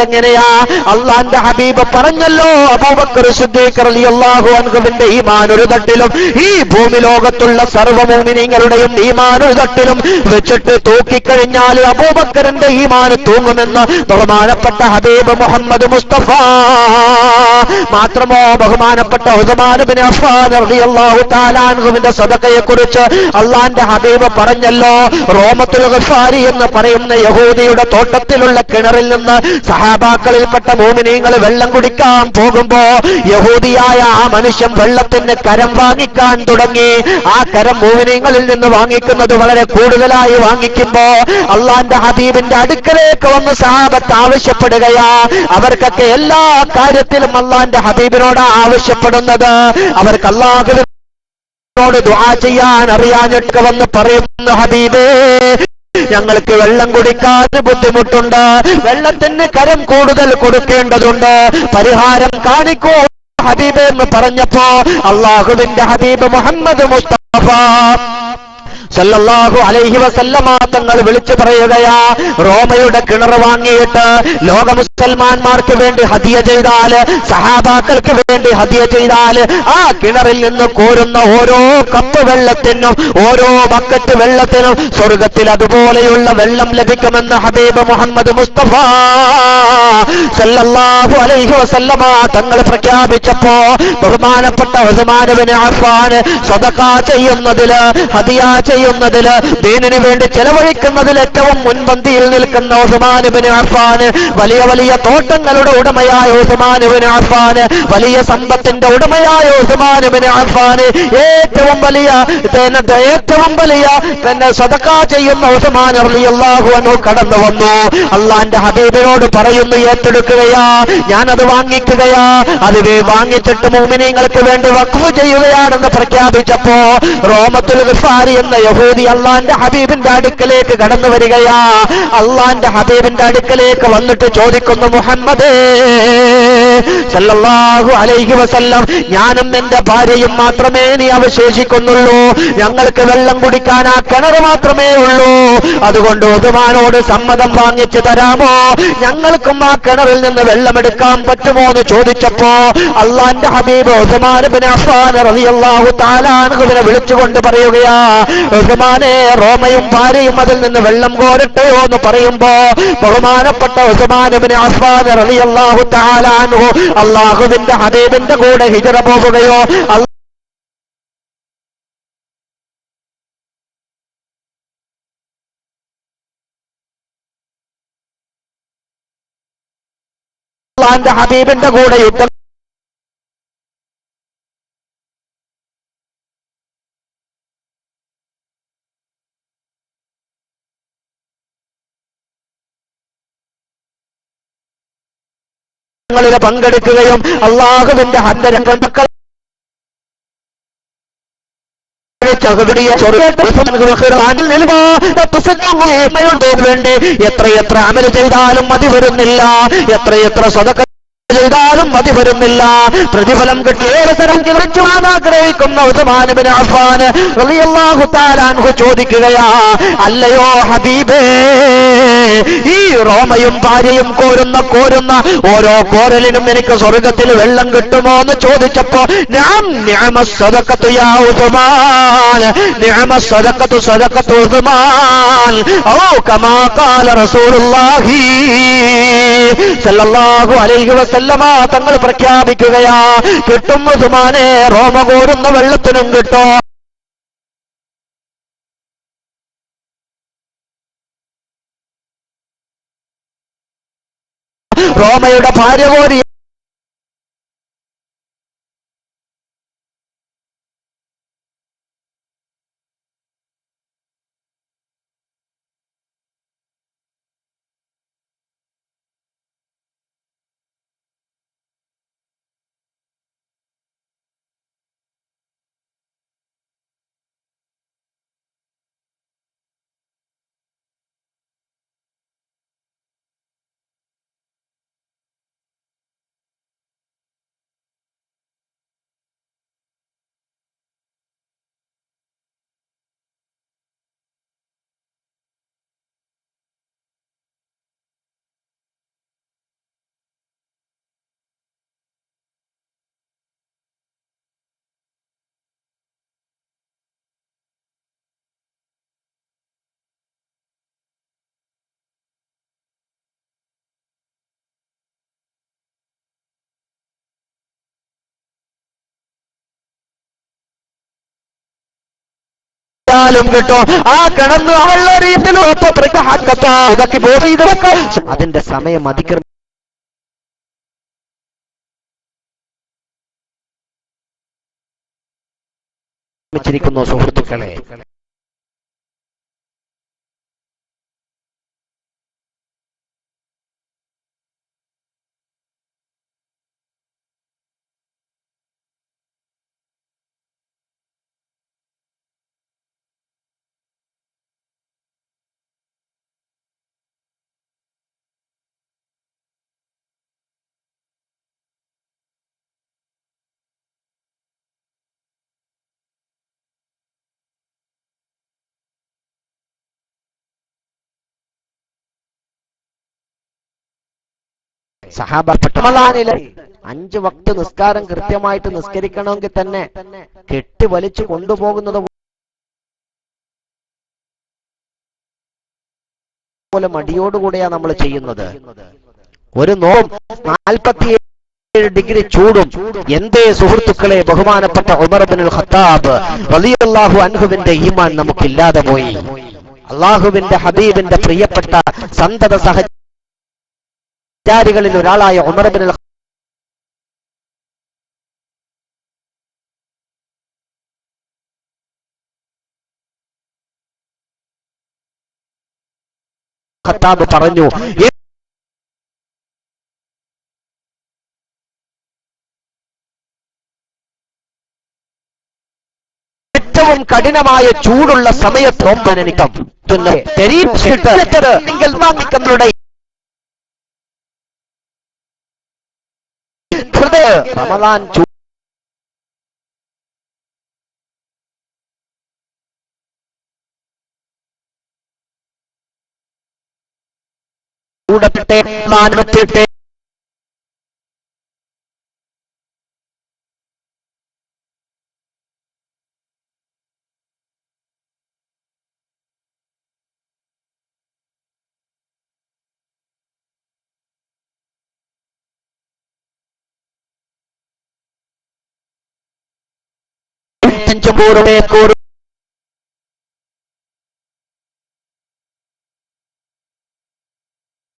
എങ്ങനെയാ? അള്ളാന്റെ ഹബീബ് പറഞ്ഞല്ലോ, അബൂബക്കർ സിദ്ദീഖ് റളിയല്ലാഹു അൻഹുവിന്റെ ഈമാൻ ഒരു തട്ടിലും ഈ ഭൂമി ലോകത്തുള്ള സർവ്വ മുഅ്മിനീങ്ങളുടെയും ഈമാൻ ഒരു തട്ടിലും വെച്ചിട്ട് തൂക്കിക്കഴിഞ്ഞാൽ അബൂബക്കറിന്റെ ഈമാൻ തൂങ്ങുമെന്ന് ബഹുമാനപ്പെട്ട ഹബീബ് മുഹമ്മദ് മുസ്തഫ. മാത്രമോ ബഹുമാനപ്പെട്ട ഉസ്മാൻ ഇബ്നു അഫ്ഫാൻ റളിയല്ലാഹു തആല അൻഹുവിന്റെ സദഖയെക്കുറിച്ച് അള്ളാന്റെ ഹബീബ് പറഞ്ഞല്ലോ, റോമത്തുൽ ഗഫാരി എന്ന് പറയുന്ന യഹൂദിയുടെ തോട്ടത്തിലുള്ള കിണറിൽ നിന്ന് സഹാബാക്കളിൽപ്പെട്ട മോമിനീങ്ങൾ വെള്ളം കുടിക്കാൻ പോകുമ്പോ യഹൂദിയായ ആ മനുഷ്യൻ വെള്ളത്തിന് കരം വാങ്ങിക്കാൻ തുടങ്ങി. ആ കരം മോമിനീങ്ങളിൽ നിന്ന് വാങ്ങിക്കുന്നത് വളരെ കൂടുതലായി വാങ്ങിക്കുമ്പോ അള്ളാന്റെ ഹബീബിന്റെ അടുക്കലേക്ക് വന്ന് സഹാബത്ത് ആവശ്യപ്പെടുകയാ. അവർക്കൊക്കെ എല്ലാ കാര്യത്തിലും അള്ളാന്റെ ഹബീബിനോട് ആവശ്യപ്പെടുന്നത്. അവർക്ക് അള്ളാഹുവിനോട് ദുആ ചെയ്യാൻ അറിയാഞ്ഞിട്ട് വന്ന് പറയുന്നു, ഹബീബേ, ഞങ്ങൾക്ക് വെള്ളം കുടിക്കാൻ ബുദ്ധിമുട്ടുണ്ട്, വെള്ളത്തിന് കരം കൂടുതൽ കൊടുക്കേണ്ടതുണ്ട്, പരിഹാരം കാണിക്കൂ ഹബീബ് എന്ന് പറഞ്ഞപ്പോ അള്ളാഹുവിന്റെ ഹബീബ് മുഹമ്മദ് മുസ്തഫ സല്ലല്ലാഹു അലൈഹി വസല്ലമ തങ്ങൾ വിളിച്ചു പറയുകയാ, റോമയുടെ കിണർ വാങ്ങിയിട്ട് ലോക മുസൽമാന്മാർക്ക് വേണ്ടി ഹദിയ ചെയ്താൽ, സഹാബാക്കൾക്ക് വേണ്ടി ഹദിയ ചെയ്താൽ, ആ കിണറിൽ നിന്ന് കോരുന്ന ഓരോ കപ്പ് വെള്ളത്തിനും ഓരോ ബക്കറ്റ് വെള്ളത്തിനും സ്വർഗത്തിൽ അതുപോലെയുള്ള വെള്ളം ലഭിക്കുമെന്ന് ഹബീബ് മുഹമ്മദ് മുസ്തഫ സല്ലല്ലാഹു അലൈഹി വസല്ലമ തങ്ങൾ പ്രഖ്യാപിച്ചപ്പോ ബഹുമാനപ്പെട്ട ഉസ്മാൻ ഇബ്നു അഫ്ഫാൻ സദഖ ചെയ്യുന്നതില്, ഹദിയ ചെയ്യുന്നതില്, ദീനിന് വേണ്ടി ചെലവഴിക്കുന്നതിൽ ഏറ്റവും മുൻപന്തിയിൽ നിൽക്കുന്ന ഉസ്മാൻ ഇബ്നു അഫ്ഫാൻ, വലിയ വലിയ തോട്ടങ്ങളുടെ ഉടമയായ ഉസ്മാൻ ഇബ്നു അഫ്ഫാൻ, വലിയ സമ്പത്തിന്റെ ഉടമയായ ഉസ്മാൻ ഇബ്നു അഫ്ഫാൻ, ഏറ്റവും വലിയ സദഖ ചെയ്യുന്ന ഉസ്മാൻ റളിയല്ലാഹു അൻഹു കടന്നു വന്നു. അള്ളാന്റെ ഹബീബിനോട് പറയുന്നു, ഏറ്റെടുക്കുകയാ, ഞാനത് വാങ്ങിക്കുകയാ, അത് വാങ്ങിച്ചിട്ട് മുഅ്മിനീങ്ങൾക്ക് വേണ്ടി വഖഫ് ചെയ്യുകയാണെന്ന് പ്രഖ്യാപിച്ചപ്പോ റോമത്തുൽ ഗഫാരി എന്ന യഹൂദി അള്ളാന്റെ ഹബീബിന്റെ അടുക്കലേക്ക് കടന്നു വരികയാ. അള്ളാന്റെ ഹബീബിന്റെ അടുക്കലേക്ക് വന്നിട്ട് ചോദിക്കുന്നു, മുഹമ്മദേ സല്ലല്ലാഹു അലൈഹി വസല്ലം, ഞാനും എന്റെ ഭാര്യയും മാത്രമേ നീ അവശേഷിക്കുന്നുള്ളൂ, ഞങ്ങൾക്ക് വെള്ളം കുടിക്കാൻ ആ കിണർ മാത്രമേ ഉള്ളൂ, അതുകൊണ്ട് ഉസ്മാനോട് സമ്മതം വാങ്ങിച്ചു തരാമോ, ഞങ്ങൾക്കും ആ കിണറിൽ നിന്ന് വെള്ളമെടുക്കാൻ പറ്റുമോ എന്ന് ചോദിച്ചപ്പോ അള്ളാന്റെ ഹബീബ് ഉസ്മാൻ ഇബ്നു അഫ്ഫാൻ റളിയല്ലാഹു തആല അൻഹുവിനെ വിളിച്ചുകൊണ്ട് പറയുകയാ, ഉസ്മാനെ, റോമയും ഭാര്യയും അതിൽ നിന്ന് വെള്ളം കോരട്ടെയോ എന്ന് പറയുമ്പോ ബഹുമാനപ്പെട്ട ഉസ്മാൻ ഇബ്നു അഫ്ഫാൻ റളിയല്ലാഹു തആല അൻഹു അല്ലാഹുവിന്റെ ഹബീബിന്റെ കൂടെ ഹിജ്റ പോവുകയോ അല്ലാഹുവിന്റെ ഹബീബിന്റെ കൂടെ യുദ്ധം പങ്കെടുക്കുകയും അള്ളാഹുവിന്റെ ഹന്തരങ്ങൾ വേണ്ടി എത്രയെത്ര അമൽ ചെയ്താലും മതി വരുന്നില്ല, എത്രയെത്ര സദഖ ചെയ്താലും മതി വരുന്നില്ല. പ്രതിഫലം കിട്ടിയ അവസരം കിളിച്ചുവാൻ ആഗ്രഹിക്കുന്ന ഉസ്മാൻ ഇബ്നു അഫ്ഫാൻ റളിയല്ലാഹു തആല അൻഹു ചോദിക്കുകയാ, അല്ലയോ ഹബീബേ, ഈ റോമയും ഭാര്യയും കോരുന്ന ഓരോ കോരലിനും എനിക്ക് സ്വർഗത്തിൽ വെള്ളം കിട്ടുമോ എന്ന് ചോദിച്ചപ്പോ നിഅമസ്സദഖത്തു യാ ഉസ്മാൻ, നിഅമസ്സദഖത്തു സദഖത്തു ഉസ്മാൻ ഔ കമാ ഖാല റസൂലുള്ളാഹി സല്ലല്ലാഹു അലൈഹി വസല്ലമ തങ്ങൾ പ്രഖ്യാപിക്കുകയാ, കിട്ടും ഉസ്മാനെ, റോമ കോരുന്ന വെള്ളത്തിനും കിട്ടും. റോമയുടെ ഭാര്യ കോരി കിട്ടോ, ആ കിടന്നു അവളുടെ രീതിയിലോ ഇതൊക്കെ ബോധം ഇതൊക്കെ അതിന്റെ സമയം അതിക്രമിച്ചിരിക്കുന്നു. സുഹൃത്തുക്കളെ, സഹാബ റമളാനിലെ 5 വക്ത് നിസ്കാരം കൃത്യമായിട്ട് നിസ്കരിക്കണമെങ്കിൽ തന്നെ കെട്ടി വലിച്ചു കൊണ്ടുപോകുന്നത് പോലെ മടിയോടുകൂടെയാണ് നമ്മൾ ചെയ്യുന്നത്. ഒരു നോമ്പ് 47 ഡിഗ്രി ചൂടും. എന്തേ സുഹൃത്തുക്കളെ, ബഹുമാനപ്പെട്ട ഉമർ ഇബ്നുൽ ഖത്താബ് റളിയല്ലാഹു അൻഹുവിന്റെ ഈമാൻ നമുക്കില്ലാതെ പോയി. അല്ലാഹുവിന്റെ ഹബീബിന്റെ പ്രിയപ്പെട്ട സന്തത സഹചാരികളിൽ ഒരാളായ ഉമർ ഇബ്നുൽ ഖത്താബ് പറഞ്ഞു, ഏറ്റവും കഠിനമായ ചൂടുള്ള സമയത്ത് നോമ്പാൻ എനിക്ക് റമളാൻ ചൂടപ്പെട്ടെ മാനത്തിട്ടെ ൂറേ